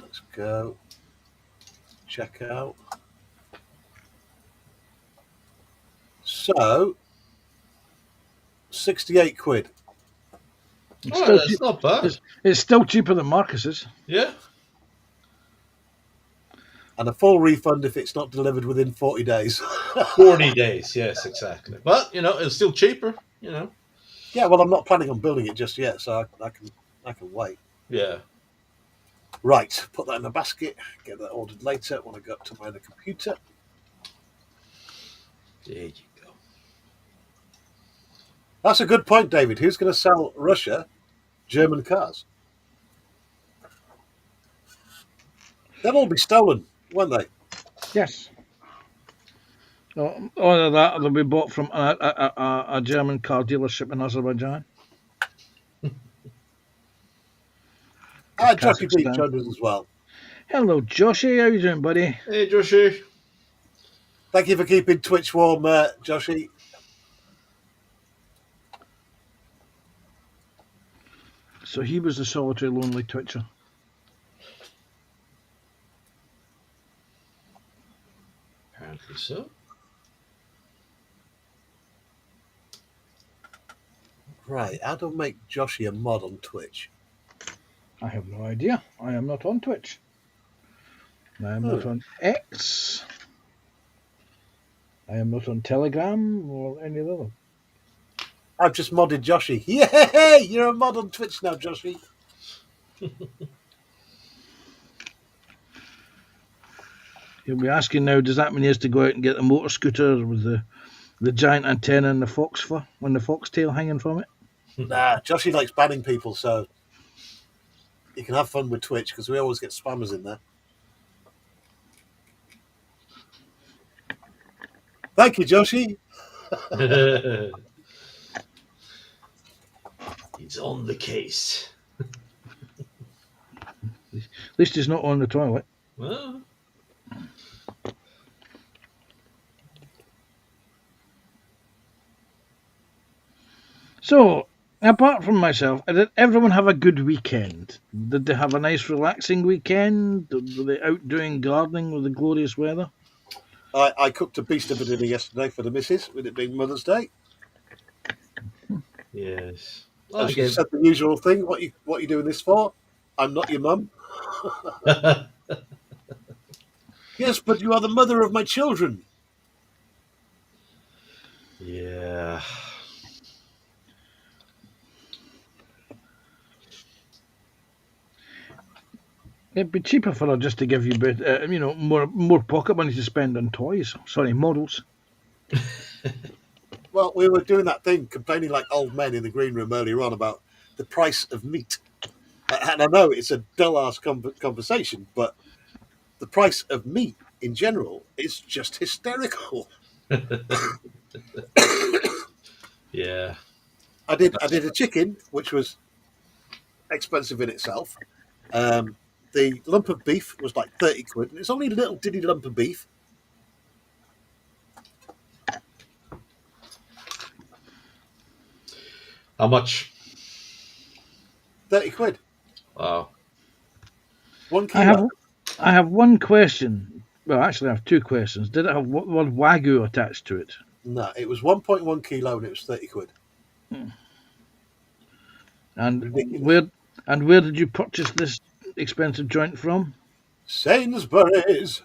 Let's go. Check out. So, 68 quid. That's not bad. It's still cheaper than Marcus's. Yeah. And a full refund if it's not delivered within 40 days. 40 days, yes, exactly. But, it's still cheaper, Yeah, well, I'm not planning on building it just yet, so I can wait. Yeah. Right, put that in the basket, get that ordered later when I go up to my other computer. There you go. That's a good point, David. Who's going to sell Russia German cars? They'll all be stolen, won't they? Yes. Either that, or they'll be bought from a German car dealership in Azerbaijan. Joshy B Kazakhstan. joined us as well. Hello, Joshy. How you doing, buddy? Hey, Joshi. Thank you for keeping Twitch warm, Joshy. So he was the solitary, lonely Twitcher. Apparently so. Right, how do I make Joshy a mod on Twitch? I have no idea. I am not on Twitch. I am not on X. I am not on Telegram or any of the other. I've just modded Joshy. Yay! You're a mod on Twitch now, Joshy. He'll be asking now, does that mean he has to go out and get the motor scooter with the giant antenna and the foxtail hanging from it? Nah, Joshy likes banning people, so you can have fun with Twitch because we always get spammers in there. Thank you, Joshy. He's on the case. At least he's not on the toilet. Well, So, apart from myself, did everyone have a good weekend? Did they have a nice, relaxing weekend? Were they out doing gardening with the glorious weather? I cooked a beast of a dinner yesterday for the missus, with it being Mother's Day. yes. And she said the usual thing, what you doing this for? I'm not your mum. Yes, but you are the mother of my children. Yeah. It'd be cheaper for her just to give you, more pocket money to spend on toys. Sorry, models. Well, we were doing that thing, complaining like old men in the green room earlier on about the price of meat. And I know it's a dull-ass conversation, but the price of meat in general is just hysterical. Yeah. I did a chicken, which was expensive in itself. The lump of beef was like 30 quid, and it's only a little diddy lump of beef. How much? 30 quid. Wow. 1 kilo. I have one question. Well, actually, I have two questions. Did it have one Wagyu attached to it? No, it was 1.1 kilo, and it was 30 quid. And Ridiculous. where did you purchase this expensive joint from? Sainsbury's.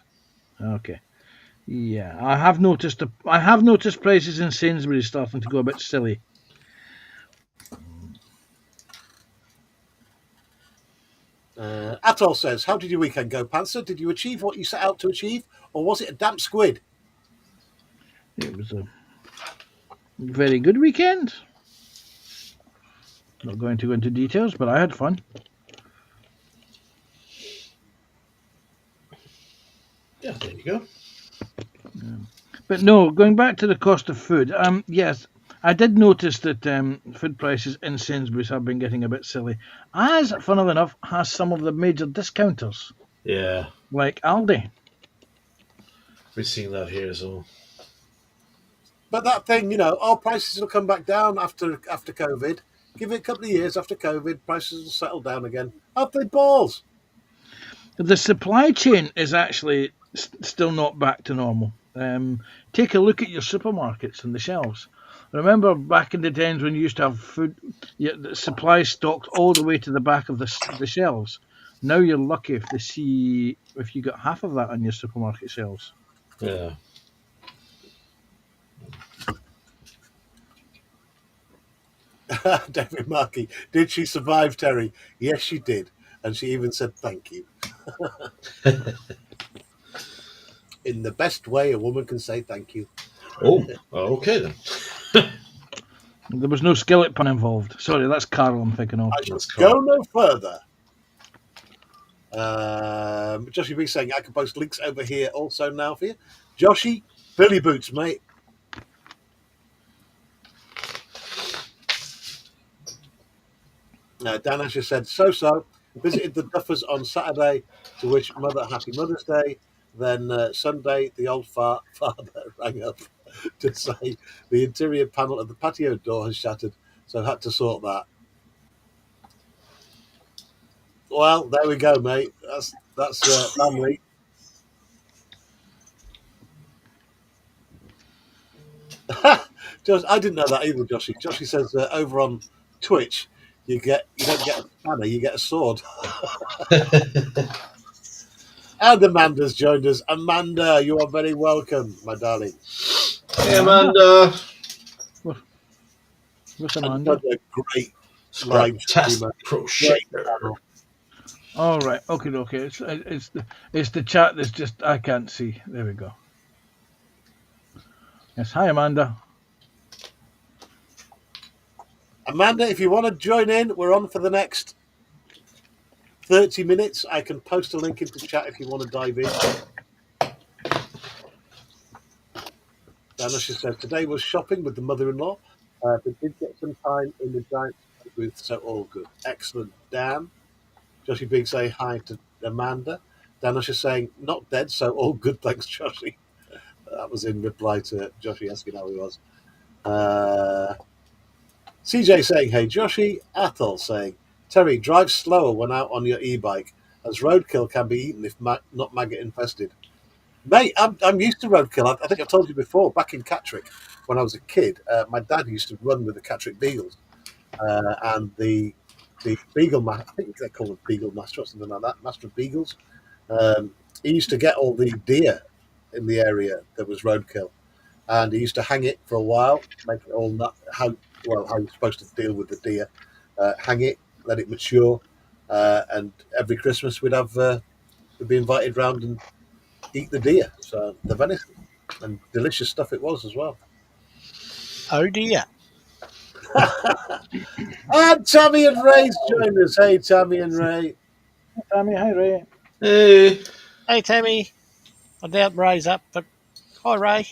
Okay. Yeah, I have noticed prices in Sainsbury's starting to go a bit silly. Atoll says, how did your weekend go, Panzer? Did you achieve what you set out to achieve, or was it a damp squid? It was a very good weekend. Not going to go into details, but I had fun. Yeah, there you go. But no, going back to the cost of food, yes, I did notice that food prices in Sainsbury's have been getting a bit silly, as, funnily enough, has some of the major discounters, Yeah. like Aldi. We're seeing that here as well. But that thing, all prices will come back down after COVID. Give it a couple of years after COVID, prices will settle down again. Up they balls. The supply chain is actually still not back to normal. Take a look at your supermarkets and the shelves. Remember back in the days when you used to have food, the supplies stocked all the way to the back of the shelves. Now you're lucky if you got half of that on your supermarket shelves. Yeah. David Markey, did she survive, Terry? Yes, she did. And she even said thank you. In the best way a woman can say thank you. Oh, okay then. There was no skillet pun involved. Sorry, that's Carl I'm thinking of. I shall go no further. Joshy B saying I can post links over here also now for you. Joshy, Billy Boots, mate. Dan Asher said, so. Visited the Duffers on Saturday to wish Mother happy Mother's Day. Then Sunday, the old father rang up to say the interior panel of the patio door has shattered, so had to sort that. Well, there we go, mate. That's family. Josh, I didn't know that either, Joshy. Joshy says over on Twitch, you don't get a spanner, you get a sword. And Amanda's joined us. Amanda, you are very welcome, my darling. Hey, Amanda. What's Amanda? Another great live streamer. Fantastic crocheter. All right. Okay. It's the chat that's just I can't see. There we go. Yes. Hi, Amanda. Amanda, if you want to join in, we're on for the next 30 minutes. I can post a link into chat if you want to dive in. Danisha said, today was shopping with the mother-in-law, but did get some time in the giant booth, so all good. Excellent, Dan. Joshy Big say hi to Amanda. Danisha saying, not dead, so all good, thanks, Joshy. That was in reply to Joshy asking how he was. CJ saying, hey, Joshy. Athol saying, Terry, drive slower when out on your e-bike, as roadkill can be eaten if not maggot infested. Mate, I'm used to roadkill. I think I've told you before, back in Catterick, when I was a kid, my dad used to run with the Catterick Beagles. And the Beagle Master, I think they call it Beagle Master or something like that, Master of Beagles. He used to get all the deer in the area that was roadkill. And he used to hang it for a while, make it all how you're supposed to deal with the deer. Hang it, let it mature. And every Christmas we'd be invited round and eat the deer, so the venison, and delicious stuff it was as well. Oh dear. And Tammy and Ray's joined us. Hey, Tammy and Ray. Hi, Tammy. Hi, Ray. Hey. Hey, Tammy. I doubt Ray's up, but hi, Ray.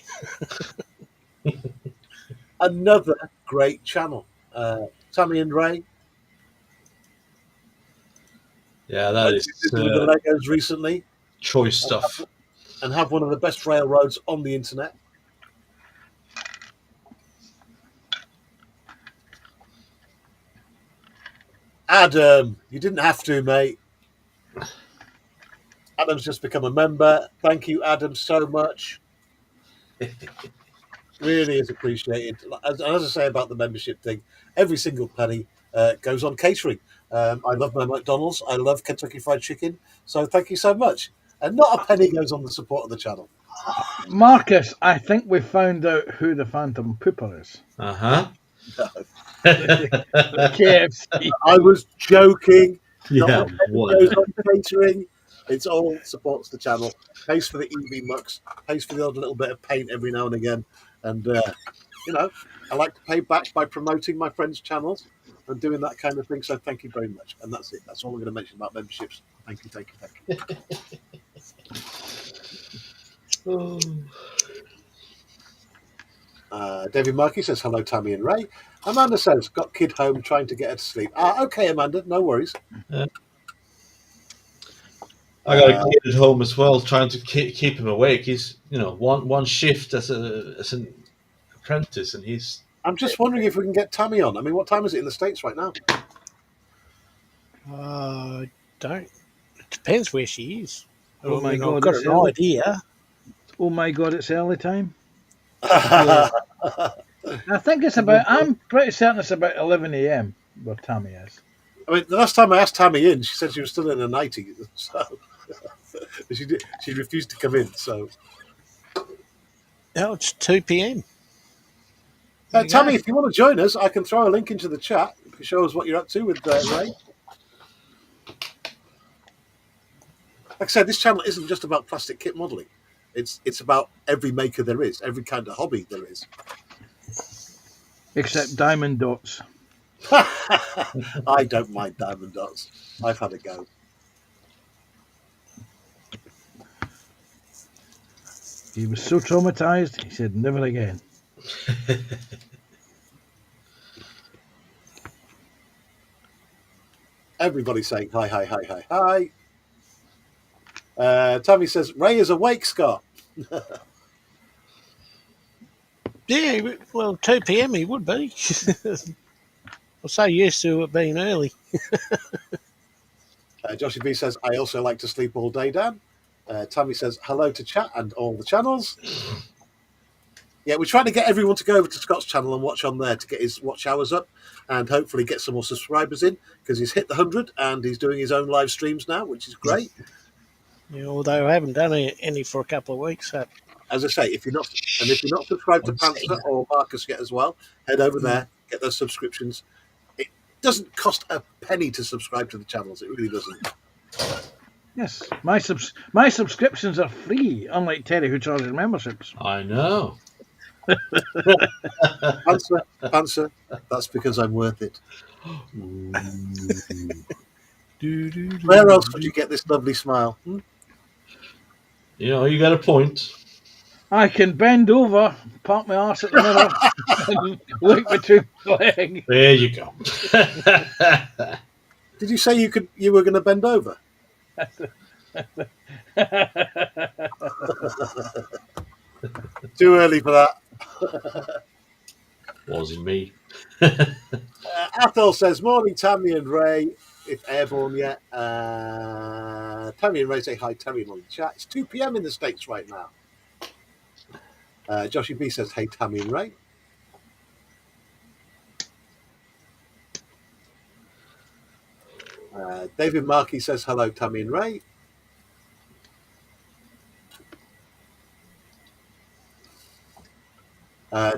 Another great channel. Tammy and Ray. Yeah, that is with the Legos recently. choice stuff. And have one of the best railroads on the internet. Adam, you didn't have to, mate. Adam's just become a member. Thank you, Adam, so much. Really is appreciated. As I say about the membership thing, every single penny goes on catering. I love my McDonald's. I love Kentucky Fried Chicken. So thank you so much. And not a penny goes on the support of the channel. Marcus, I think we found out who the Phantom Pooper is. Uh-huh. No. KFC. I was joking. Yeah, Not a penny goes on catering. It's all supports the channel. Pays for the EV mucks. Pays for the odd little bit of paint every now and again. And, I like to pay back by promoting my friends' channels and doing that kind of thing. So thank you very much. And that's it. That's all I'm going to mention about memberships. Thank you. David Markey says, hello, Tammy and Ray. Amanda says, got kid home trying to get her to sleep. Okay, Amanda, no worries. I got a kid at home as well, trying to keep him awake. He's, one shift as an apprentice, and he's. I'm just wondering if we can get Tammy on. I mean, what time is it in the States right now? Don't. It depends where she is. Oh my God! I've got an idea. Oh my God! It's early time. Yeah. I think it's about. I'm pretty certain it's about 11 a.m. where Tammy is. I mean, the last time I asked Tammy in, she said she was still in her 90s. So she refused to come in. So No, it's 2 p.m. Tammy, if you want to join us, I can throw a link into the chat. You can show us what you're up to with Ray. Like I said, this channel isn't just about plastic kit modelling. It's about every maker there is, every kind of hobby there is. Except diamond dots. I don't mind diamond dots. I've had a go. He was so traumatized, he said, never again. Everybody's saying hi, hi, hi, hi, hi. Tammy says, Ray is awake, Scott. Yeah, well, 2 p.m. he would be. I'm so used to it being early. Joshie B says, I also like to sleep all day, Dan. Tammy says, hello to chat and all the channels. Yeah, we're trying to get everyone to go over to Scott's channel and watch on there to get his watch hours up and hopefully get some more subscribers in because he's hit the 100 and he's doing his own live streams now, which is great. Yeah, although I haven't done any for a couple of weeks. So. As I say, if you're not subscribed to Panther or Marcus yet as well, head over there, get those subscriptions. It doesn't cost a penny to subscribe to the channels. It really doesn't. Yes, my subscriptions are free, unlike Terry, who charges memberships. I know. Answer. That's because I'm worth it. Where else would you get this lovely smile? You know, you got a point. I can bend over, park my arse at the mirror, and lick my tooth leg. There you go. Did you say you were going to bend over? Too early for that. Wasn't me. Athol says, morning, Tammy and Ray, if airborne yet. Tammy and Ray say hi, Terry, on the chat. It's 2 p.m. in the States right now. Joshie B says, hey, Tammy and Ray. David Markey says, hello, Tammy and Ray.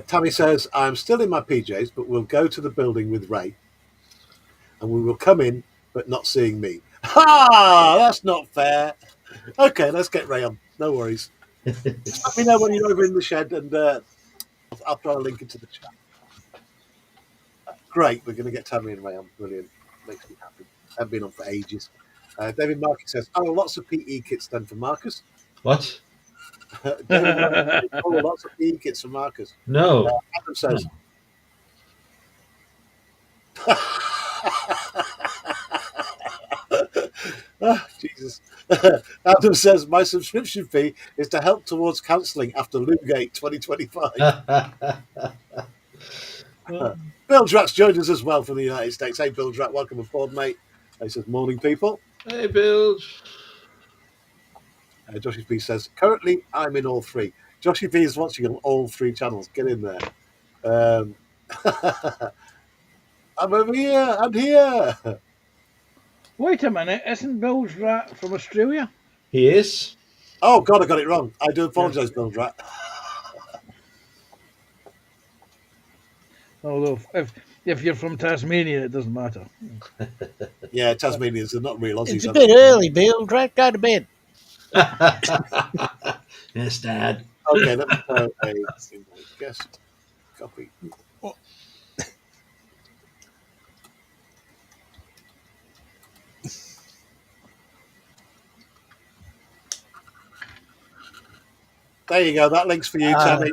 Tammy says, I'm still in my PJs, but we'll go to the building with Ray. And we will come in, but not seeing me. Ha! That's not fair. Okay, let's get Ray on. No worries. Just let me know when you're over in the shed, and I'll throw a link into the chat. Great, we're going to get Tammy and Ray on. Brilliant. Makes me happy. I've been on for ages. David Marcus says, oh, lots of PE kits then for Marcus. What? David Marcus says, oh, lots of PE kits for Marcus. No. Adam says, oh, Jesus. Adam says, my subscription fee is to help towards cancelling after Loogate 2025. Bill Drat's joined us as well from the United States. Hey, Bill Drat, welcome aboard, mate. He says, morning, people. Hey, Bill. Joshie B says, currently I'm in all three. Joshie B is watching on all three channels. Get in there. I'm over here. I'm here. Wait a minute, isn't Bill's rat from Australia? He is. Oh, God, I got it wrong. I do apologise, Bill Drat. Although, if you're from Tasmania, it doesn't matter. Yeah, Tasmanians are not real Aussies. It's a bit early, Bill. Go to bed. Yes, Dad. Okay, let me throw a guest copy. There you go. That link's for you, Tammy.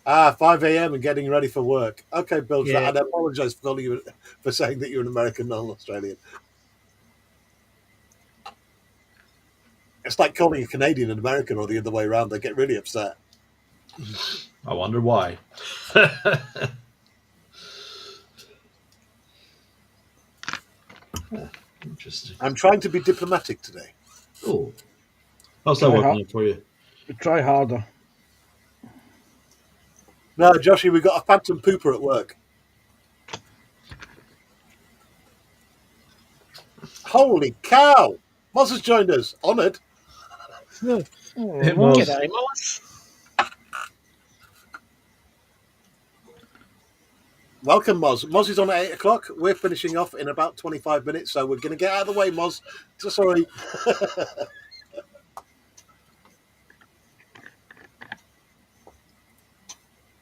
5 a.m. and getting ready for work. Okay, Bill. Yeah. And I apologise for calling you for saying that you're an American, not an Australian. It's like calling a Canadian an American or the other way around. They get really upset. I wonder why. Interesting. I'm trying to be diplomatic today. Oh, how's that working out for you? Try harder. No, Joshie, we've got a phantom pooper at work. Holy cow! Moz has joined us. Honoured. It Oh, was. G'day, Moss. Welcome, Moz. Moz is on at 8 o'clock. We're finishing off in about 25 minutes, so we're going to get out of the way, Moz. Sorry.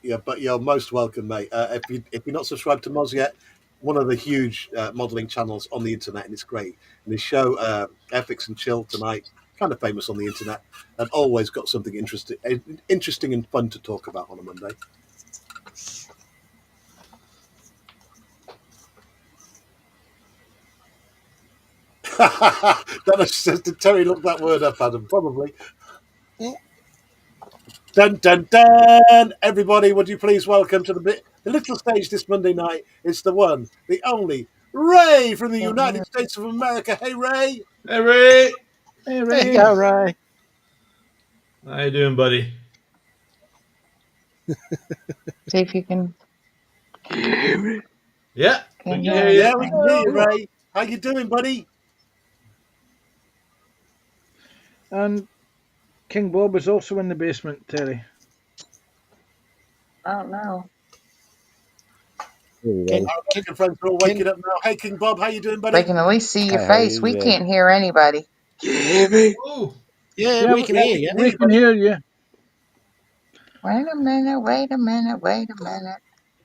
Yeah, but you're most welcome, mate. If you're not subscribed to Moz yet, one of the huge modelling channels on the internet, and it's great. And his show, Ethics and Chill Tonight, kind of famous on the internet, and always got something interesting and fun to talk about on a Monday. Did Terry look that word up, Adam? Probably. Dun dun dun! Everybody, would you please welcome to the little stage this Monday night? It's the one, the only Ray from the United States of America. Hey, Ray! Hey, Ray. Hey, There Ray. you go, Ray. How you doing, buddy? See if you can. Yeah, we Can can you hear hear you. Yeah, we can hear you, anything? Ray. How you doing, buddy? And King Bob is also in the basement, Terry. I don't know. Can, Our can, American friends are all waking up now. Hey, King Bob, how you doing, They buddy? can at least see your Hi, how are face. you We today? can't hear anybody. Oh, yeah, Yeah, we can Yeah, hear we you. can hear we you, can buddy. hear you. Wait a minute, wait a minute, wait a minute.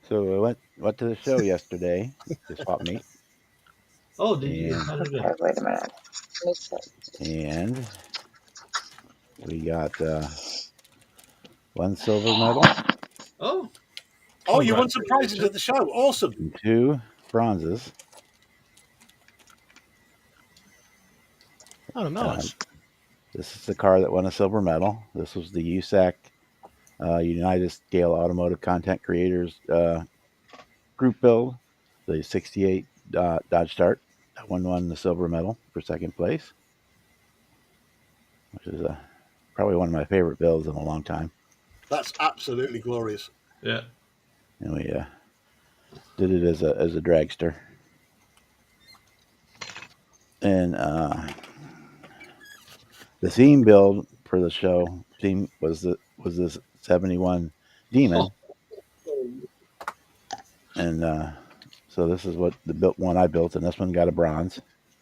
So I went to the show yesterday, the swap meet, oh, did you? and How did it Okay, go? wait a minute. Let me see. and we got one silver medal Oh, Oh, you won some prizes congratulations. at the show. Awesome. and two bronzes. Oh, nice. This is the car that won a silver medal. This was the USAC United Scale Automotive Content Creators group build, the '68 Dodge Start. That one won the silver medal for second place, which is probably one of my favorite builds in a long time. That's absolutely glorious. Yeah. And we did it as a dragster. And the theme build for the show theme was this 71 Demon, and so this is what the built one I built, and this one got a bronze.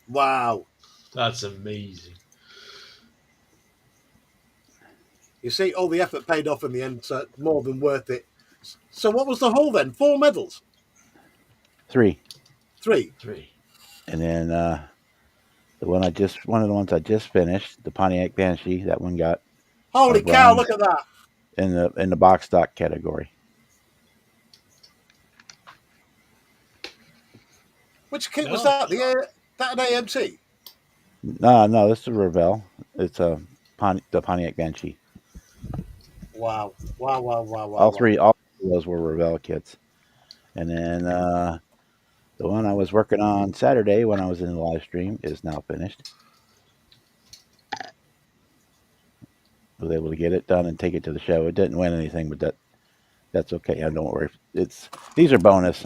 Wow. That's amazing. You see, all the effort paid off in the end, so more than worth it. So what was the haul then? 4 medals? 3. 3? 3. And then one of the ones I just finished, the Pontiac Banshee, that one got Holy a cow, bronze look at that. in the box stock category. Which kit was No. that? That an AMT? No, this is a Revell. It's the Pontiac Banshee. Wow. Wow, wow, wow, wow. All wow. three of those were Revell kits. And then the one I was working on Saturday when I was in the live stream is now finished. I was able to get it done and take it to the show. It didn't win anything, but that's okay. I don't worry. These are bonus.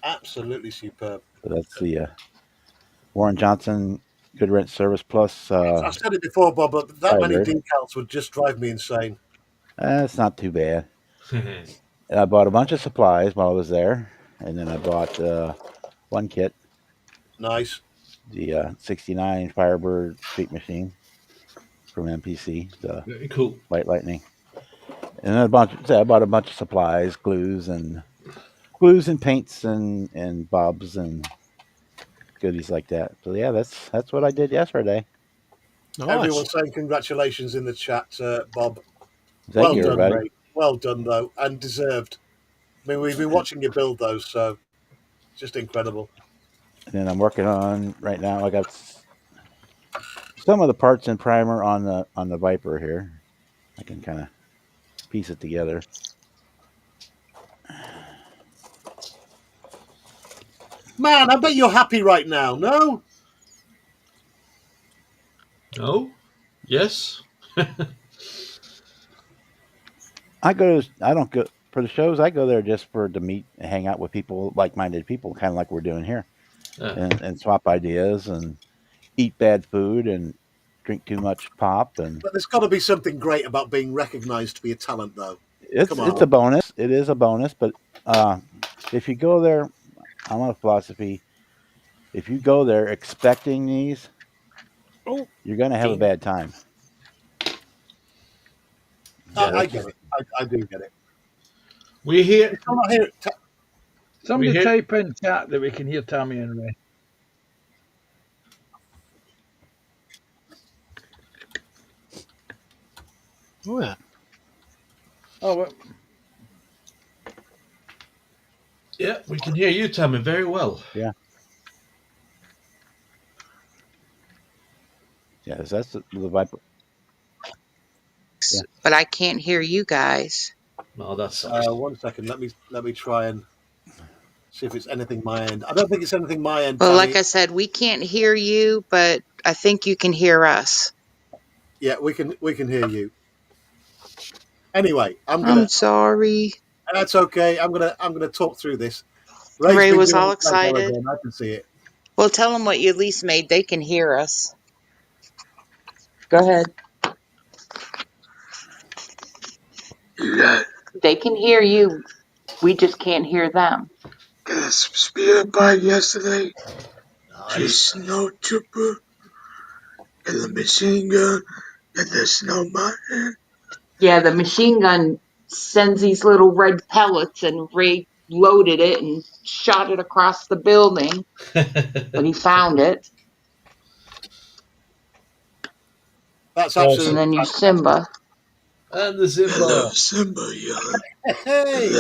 Absolutely superb. So that's the Warren Johnson Good Rent Service Plus. I've said it before, Bob, but that many Firebird. decals would just drive me insane. It's not too bad. And I bought a bunch of supplies while I was there, and then I bought one kit, Nice. the 69 Firebird Street Machine from MPC, the Very cool. White Lightning, and then I bought a bunch of supplies, glues and paints and bobs and goodies like that. So yeah, that's what I did yesterday. Nice. Everyone's saying congratulations in the chat, Bob. Thank Well you, done, everybody. Ray. Well done, though, and deserved. I mean, we've been watching you build those, so just incredible. And then I'm working on right now. I got some of the parts and primer on the Viper here. I can kind of piece it together. Man, I bet you're happy right now, no? No? Yes? I don't go for the shows. I go there just to meet and hang out with people, like-minded people, kind of like we're doing here, and swap ideas and eat bad food and drink too much pop. And But there's got to be something great about being recognised to be a talent, though. it's a bonus. It is a bonus, but if you go there, I'm on a philosophy. If you go there expecting these, you're going to have a bad time. I get it. I do get it. We're here. I'm not here. Somebody type in chat that we can hear Tammy and Ray. Oh, yeah. Oh, well. Yeah, we can hear you, Tammy, very well. Yeah. Yes, that's the Viper. Yeah. But I can't hear you guys. No, that sucks. 1 second. Let me try and see if it's anything my end. I don't think it's anything my end, Well, Tammy. like I said, we can't hear you, but I think you can hear us. Yeah, we can hear you. Anyway, I'm sorry. That's okay. I'm gonna talk through this. Ray's Ray been was doing all the Lego excited. again. I can see it. Well, tell them what you at least made. They can hear us. Go ahead. They can hear you. We just can't hear them. Got a speeder bike yesterday, Nice. snow trooper, and a machine gun, and the snow mountain. Yeah, the machine gun sends these little red pellets, and Ray loaded it and shot it across the building, but he found it. That's Awesome. And absolutely then you fantastic. Simba. And the Simba. Hello, Simba, young. Hey,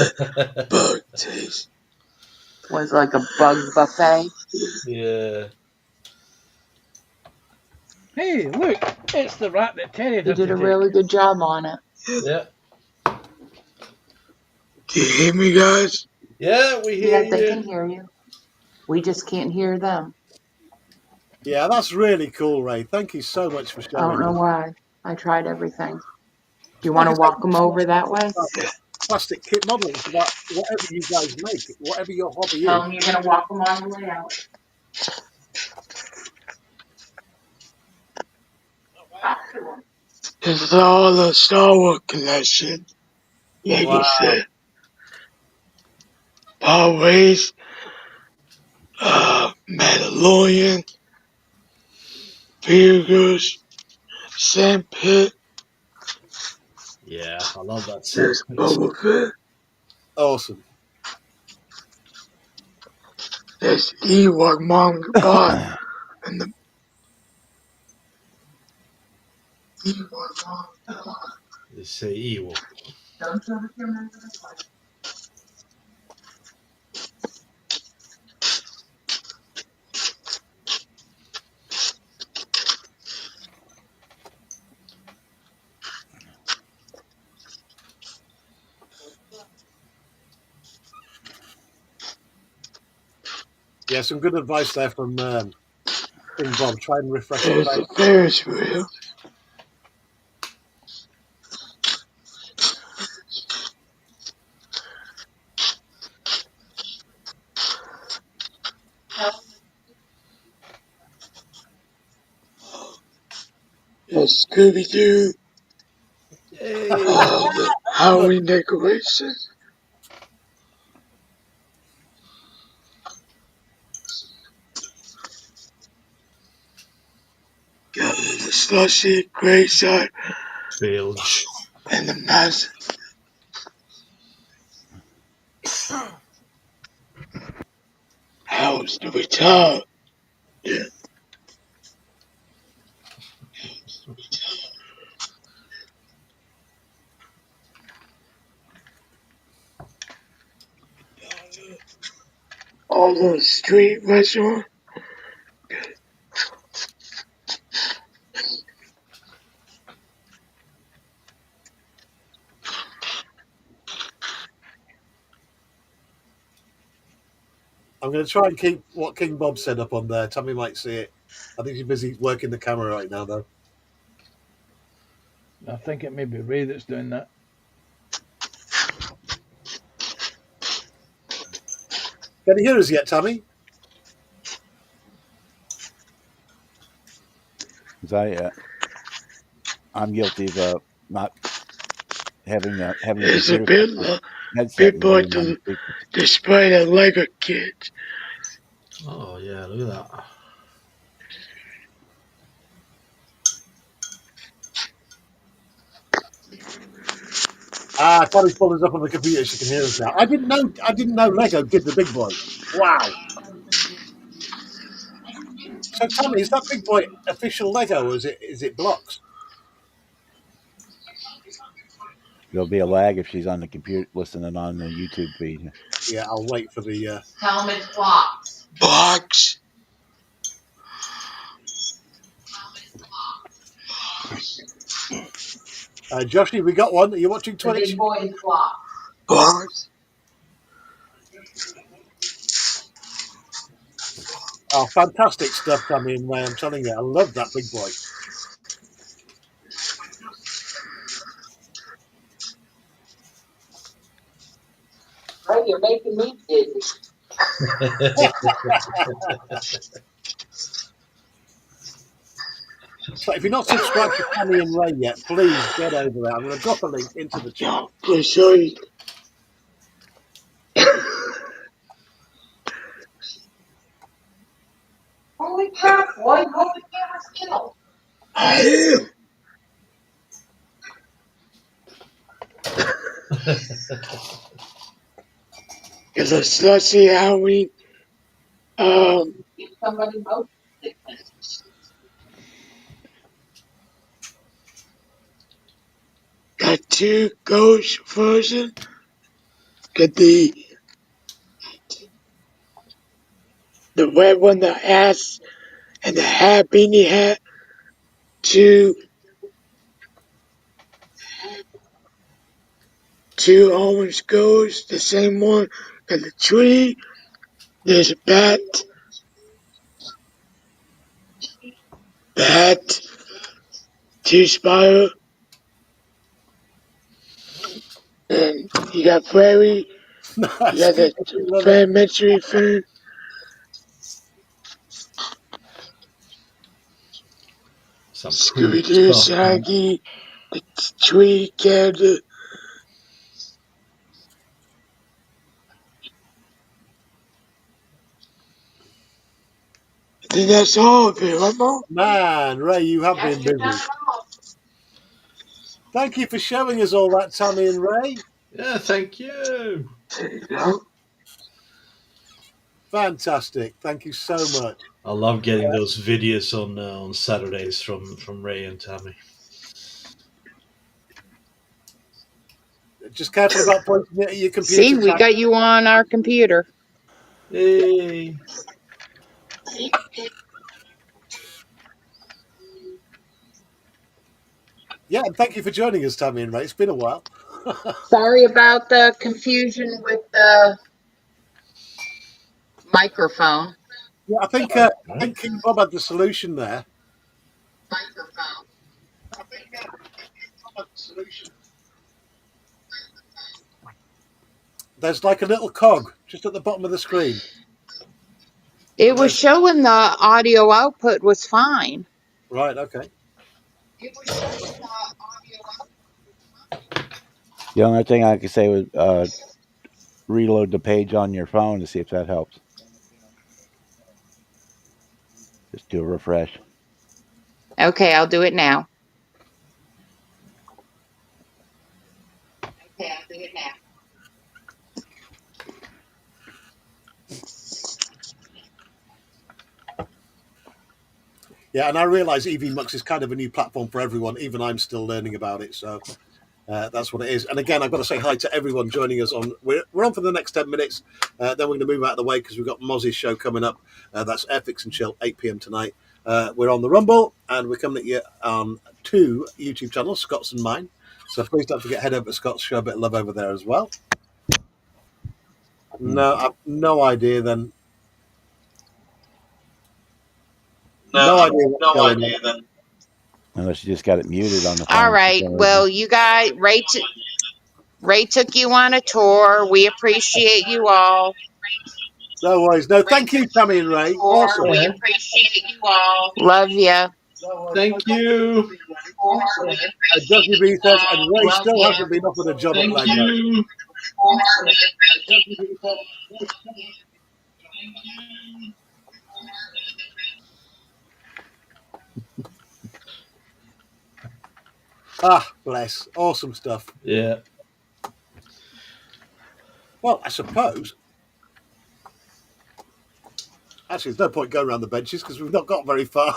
Bug taste. Was like a bug buffet. Yeah. Hey, look, it's the rat that Terry He had did to a take. really good job on it. Yeah. Can you hear me, guys? Yeah, we hear Yeah, they you. can hear you. We just can't hear them. yeah, that's really cool, Ray. Thank you so much for I don't showing know us. why. I tried everything. Do you want Like I to say, walk them over that way? plastic kit modeling for that, whatever you guys make, whatever your hobby Tell is. them you're going to walk them on your way out. This is all the Star Wars collection. Like Wow. you said, Power Race, Mandalorian, figures, Sandpit, Yeah, I love that there's set. Boba Fett, Awesome. there's Ewok Manga Bot, and the Ewok Manga Bot. They say evil. Don't show the camera into the light. Yeah, some good advice there from King Bob. Try and refresh your There's page. a Ferris wheel. There's Scooby Doo. Yay! The Halloween decorations. Got the slushy, graveside, Bilge. and the massive house to retire. Yeah. All the street restaurant. I'm going to try and keep what King Bob said up on there. Tammy might see it. I think he's busy working the camera right now, though. I think it may be Ray that's doing that. Can you hear us yet, Tammy? Because I'm guilty of not having a There's a computer bit headset and people leaving to on the speaker. display the Lego kids. Oh, yeah, look at that. Tammy's pulled us up on the computer. She can hear us now. I didn't know Lego did the big boy. Wow. So, Tammy, is that big boy official Lego, or is it blocks? There'll be a lag if she's on the computer listening on the YouTube feed. Yeah, I'll wait for the. Tell them it's blocks. Blocks. Joshy, we got one. Are you watching Twitch? What? Oh, fantastic stuff, Tammy and Ray. I'm telling you, I love that big boy. Right, you're making me dizzy. So if you're not subscribed to Tammy and Ray yet, please get over there. I'm going to drop a link into the chat. No, for sure. Holy crap, boy, hold the camera still. I am. Because it's slushy Halloween. Give somebody motion sickness. Got two ghost version. Got the red one, the ass, and the hat, beanie hat. Two orange ghosts, the same one. Got the tree. There's a bat. The hat. Two spider. And you got Fairy. You Nice. got the Love it. Elementary fan. Some cool Scooby-Doo, stuff, man. Shaggy, the tree character. I think that's all of it, right, Mom? Man, Ray, you have Yes, been you're busy. not wrong. Thank you for showing us all that, Tammy and Ray. Yeah, thank you. There you go. Fantastic. Thank you so much. I love getting those videos on Saturdays from Ray and Tammy. Just careful about pointing it at your computer. See, we got you on our computer. Hey. Yeah, and thank you for joining us, Tammy and Ray. It's been a while. Sorry about the confusion with the microphone. Yeah, I think King Bob had the solution there. There's like a little cog just at the bottom of the screen. It was showing the audio output was fine. Right, okay. The only thing I could say was reload the page on your phone to see if that helps. Just do a refresh. Okay, I'll do it now. Yeah, and I realise EV Mux is kind of a new platform for everyone. Even I'm still learning about it, so that's what it is. And again, I've got to say hi to everyone joining us on. We're on for the next 10 minutes. Then we're going to move out of the way because we've got Mozzy's show coming up. That's Airfix and Chill, 8 p.m. tonight. We're on the Rumble, and we're coming at you on 2 YouTube channels, Scott's and mine. So please don't forget, head over to Scott's, show a bit of love over there as well. No, I've no idea then. No idea what's going on. then. Unless you just got it muted on the phone. All right. Well, you guys, Ray took you on a tour. We appreciate you all. No worries. No, thank you, Tammy and Ray. Awesome. We appreciate you all. Love ya. Thank you. And WB says, and Ray still hasn't been offered a job at Thank Lego. you. Ah, bless. Awesome stuff. Yeah. Well, I suppose. Actually, there's no point going around the benches because we've not got very far.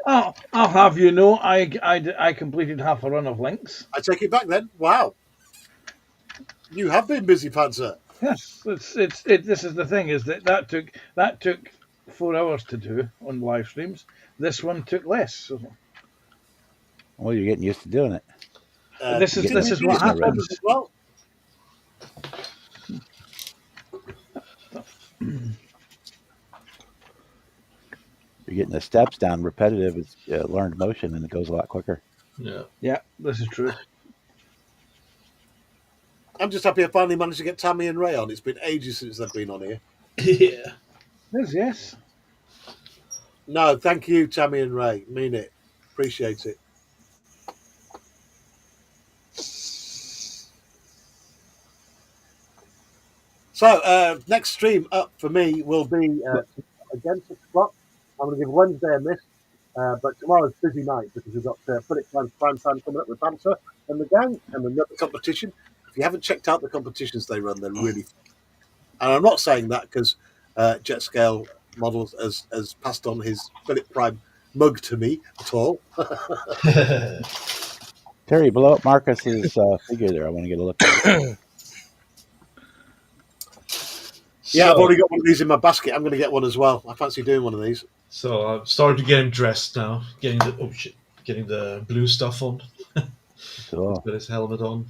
I'll have you know, I completed half a run of links. I take it back then. Wow. You have been busy, Panzer. Yes, this is the thing, is that took 4 hours to do on live streams. This one took less. So. Well, you're getting used to doing it. This is what getting happens. as well. You're getting the steps down. Repetitive is learned motion, and it goes a lot quicker. Yeah, this is true. I'm just happy I finally managed to get Tammy and Ray on. It's been ages since they've been on here. Yeah. Yes. No, thank you, Tammy and Ray. Mean it. Appreciate it. So, next stream up for me will be again 6 o'clock. I'm going to give Wednesday a miss, but tomorrow's busy night because we've got Philip Prime Time coming up with Banter and the gang and another competition. If you haven't checked out the competitions they run, they're really fun. And I'm not saying that because Jet Scale Models has passed on his Philip Prime mug to me at all. Terry, blow up Marcus's figure there. I want to get a look at it. Yeah, I've already got one of these in my basket. I'm going to get one as well. I fancy doing one of these. So I've started to get him dressed now. Getting the blue stuff on. Cool. He's got his helmet on,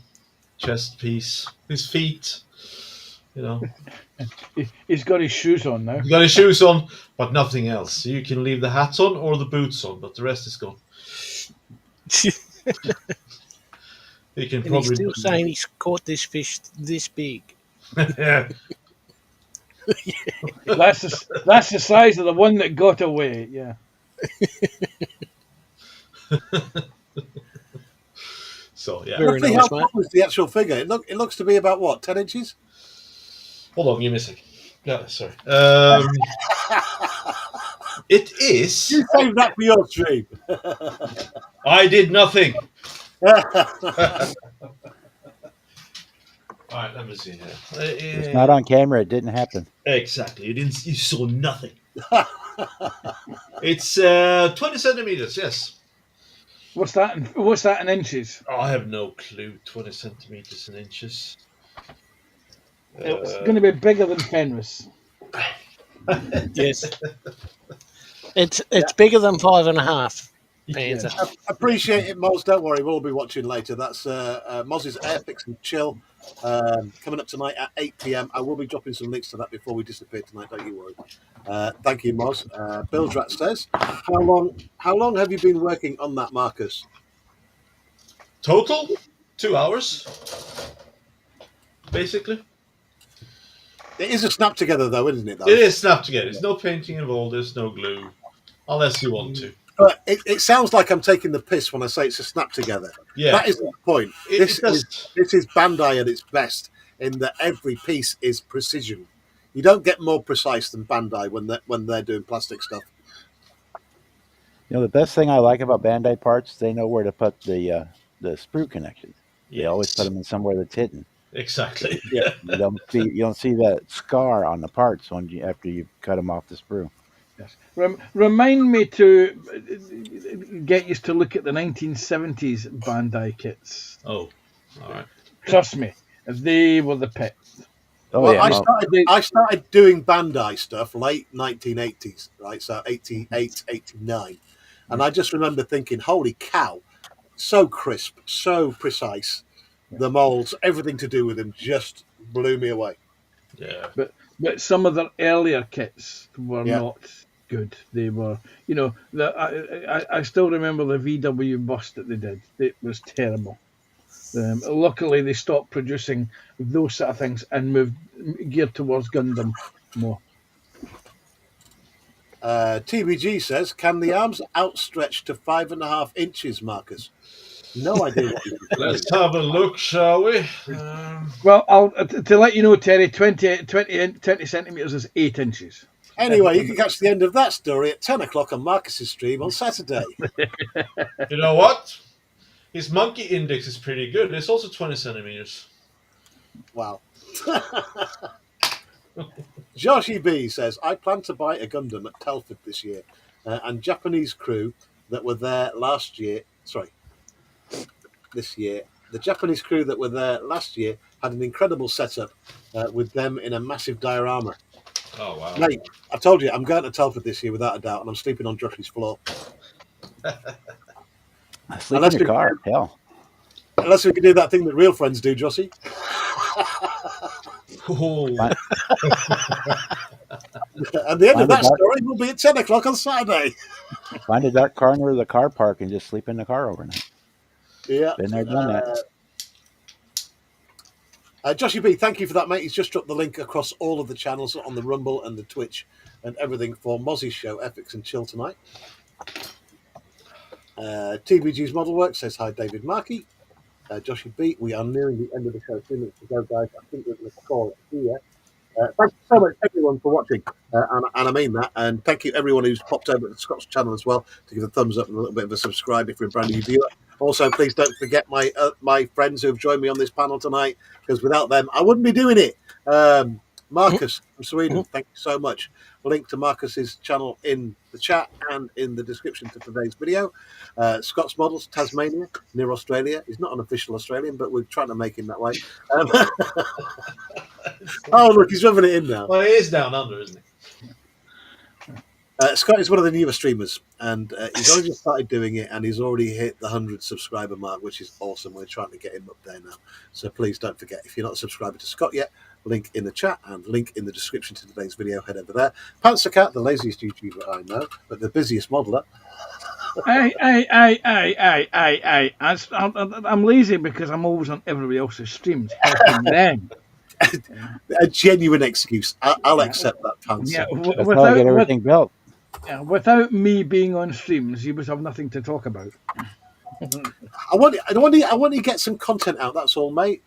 chest piece, his feet. You know, He's got his shoes on now. he's got his shoes on, but nothing else. So you can leave the hat on or the boots on, but the rest is gone. You can And probably he's still saying he's caught this fish this big. Yeah. That's the size of the one that got away. Yeah. So yeah. Very Roughly nice, how mate. tall is the actual figure? It looks to be about what, 10 inches? Hold on, give me a second. No, sorry. It is. You save that for your stream. I did nothing. All right, let me see here. It's not on camera. It didn't happen. Exactly. You saw nothing. It's 20 centimeters. Yes. What's that in inches? Oh, I have no clue. 20 centimeters in inches. It's going to be bigger than Fenris. Yes. It's bigger than 5.5. Panther. Appreciate it, Moz. Don't worry, we'll be watching later. That's Moz's Airfix and Chill coming up tonight at 8 p.m. I will be dropping some links to that before we disappear tonight. Don't you worry. Thank you, Moz. Billsrat says, "How long have you been working on that, Marcus?" Total 2 hours, basically. It is a snap together, though, isn't it? Though? It is snapped together. There's no painting involved. There's no glue, unless you want to. But it sounds like I'm taking the piss when I say it's a snap together. Yeah, That isn't the point. This does. is Bandai at its best in that every piece is precision. You don't get more precise than Bandai when they're doing plastic stuff. You know, the best thing I like about Bandai parts, they know where to put the sprue connections. They always put them in somewhere that's hidden. Exactly. Yeah. You don't see that scar on the parts after you cut them off the sprue. Yes. Remind me to get used to look at the 1970s Bandai kits. Oh, all right. Trust me, they were the pit. Oh Well, yeah, I started doing Bandai stuff late 1980s, right? So 88, 89. And I just remember thinking, holy cow, so crisp, so precise. The molds, everything to do with them just blew me away. Yeah. But some of their earlier kits were not good. They were, I still remember the VW bust that they did. It was terrible. Luckily, they stopped producing those sort of things and moved geared towards Gundam more. TBG says, can the arms outstretch to 5.5 inches, Marcus? No idea what you're saying. Let's have a look, shall we? Well, to let you know, Terry, 20 centimetres is 8 inches. Anyway, you can catch the end of that story at 10 o'clock on Marcus's stream on Saturday. You know what? His monkey index is pretty good. It's also 20 centimeters. Wow. Joshi B says, I plan to buy a Gundam at Telford this year. And Japanese crew that were there this year. The Japanese crew that were there last year had an incredible setup with them in a massive diorama. Oh, wow. Mate, I told you, I'm going to Telford this year without a doubt, and I'm sleeping on Joshi's floor. sleep in your car. Hell. Unless we can do that thing that real friends do, Jossie. Oh. And the end of Find a that dark- story will be at 10 o'clock on Saturday. Find a dark corner of the car park and just sleep in the car overnight. Yeah. Been there, done that. Joshy B, thank you for that, mate. He's just dropped the link across all of the channels on the Rumble and the Twitch and everything for Mozzie's show, Ethics and Chill tonight. TBG's Model Work says hi, David Markey. Joshy B, we are nearing the end of the show. 2 minutes to go, guys. I think we're going to call it here. Thank you so much, everyone, for watching, and I mean that. And thank you, everyone who's popped over to Scott's channel as well to give a thumbs up and a little bit of a subscribe if you're a brand new viewer. Also, please don't forget my friends who have joined me on this panel tonight, because without them, I wouldn't be doing it. Marcus from Sweden, thank you so much. Link to Marcus's channel in the chat and in the description to today's video. Scott's Models, Tasmania, near Australia. He's not an official Australian, but we're trying to make him that way. Oh, look, he's rubbing it in now. Well, he is down under, isn't he? Scott is one of the newer streamers, and he's only just started doing it, and he's already hit the 100 subscriber mark, which is awesome. We're trying to get him up there now. So please don't forget, if you're not a subscriber to Scott yet, link in the chat and link in the description to today's video. Head over there. Panther Cat, the laziest YouTuber I know, but the busiest modeler. I'm lazy because I'm always on everybody else's streams helping them. A genuine excuse. I'll accept that, Panther. Yeah, That's how I get everything built. without me being on streams, you would have nothing to talk about. I want to get some content out. That's all, mate.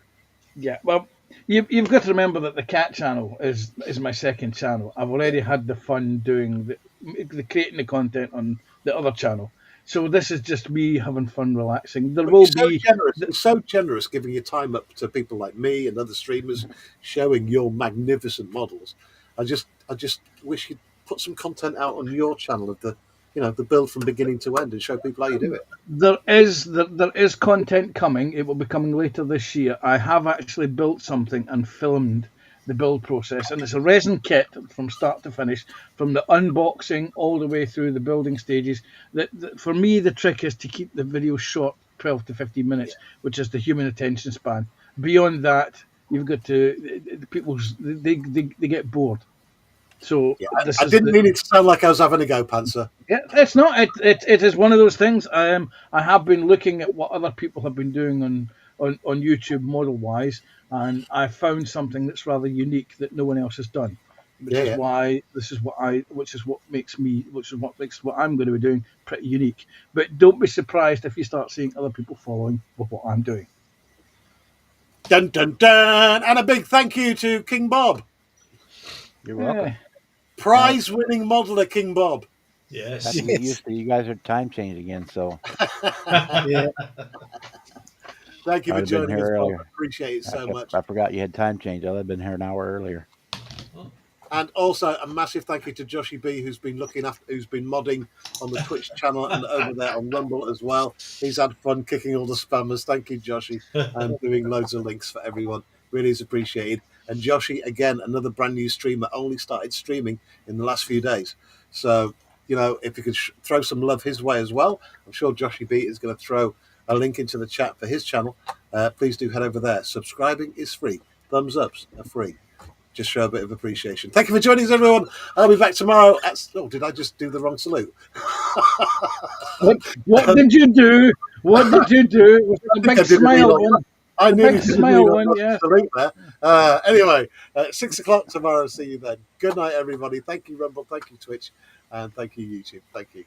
Yeah, well, you've got to remember that the cat channel is my second channel. I've already had the fun doing the creating the content on the other channel. So this is just me having fun, relaxing. There will be so generous giving your time up to people like me and other streamers, showing your magnificent models. I just wish you'd put some content out on your channel of the build from beginning to end and show people how you do it. There is content coming. It will be coming later this year. I have actually built something and filmed the build process, and it's a resin kit from start to finish, from the unboxing all the way through the building stages. For me, the trick is to keep the video short, 12 to 15 minutes, which is the human attention span. Beyond that, you've got to they get bored. So yeah, I didn't mean it to sound like I was having a go, Panther. Yeah, it's not. It is one of those things. I have been looking at what other people have been doing on YouTube model wise, and I found something that's rather unique that no one else has done. Which is what makes what I'm going to be doing pretty unique. But don't be surprised if you start seeing other people following with what I'm doing. Dun dun dun! And a big thank you to King Bob. You're welcome. Prize-winning modeler King Bob. Yes. Have to get used to you guys are time changed again, so Yeah. Thank you for I'd have been joining here us, Bob. earlier. Appreciate it so much. I forgot you had time change. I'd have been here an hour earlier. And also a massive thank you to Joshy B, who's been modding on the Twitch channel and over there on Rumble as well. He's had fun kicking all the spammers. Thank you, Joshy, and doing loads of links for everyone. Really is appreciated. And Joshy, again, another brand new streamer, only started streaming in the last few days. So, if you could throw some love his way as well, I'm sure Joshy B is going to throw a link into the chat for his channel. Please do head over there. Subscribing is free. Thumbs ups are free. Just show a bit of appreciation. Thank you for joining us, everyone. I'll be back tomorrow. Did I just do the wrong salute? What did you do? What did you do? Was it a big smile one? I nearly smile one, yeah. Salute there. Anyway, 6 o'clock tomorrow. See you then. Good night, everybody. Thank you, Rumble. Thank you, Twitch. And thank you, YouTube. Thank you.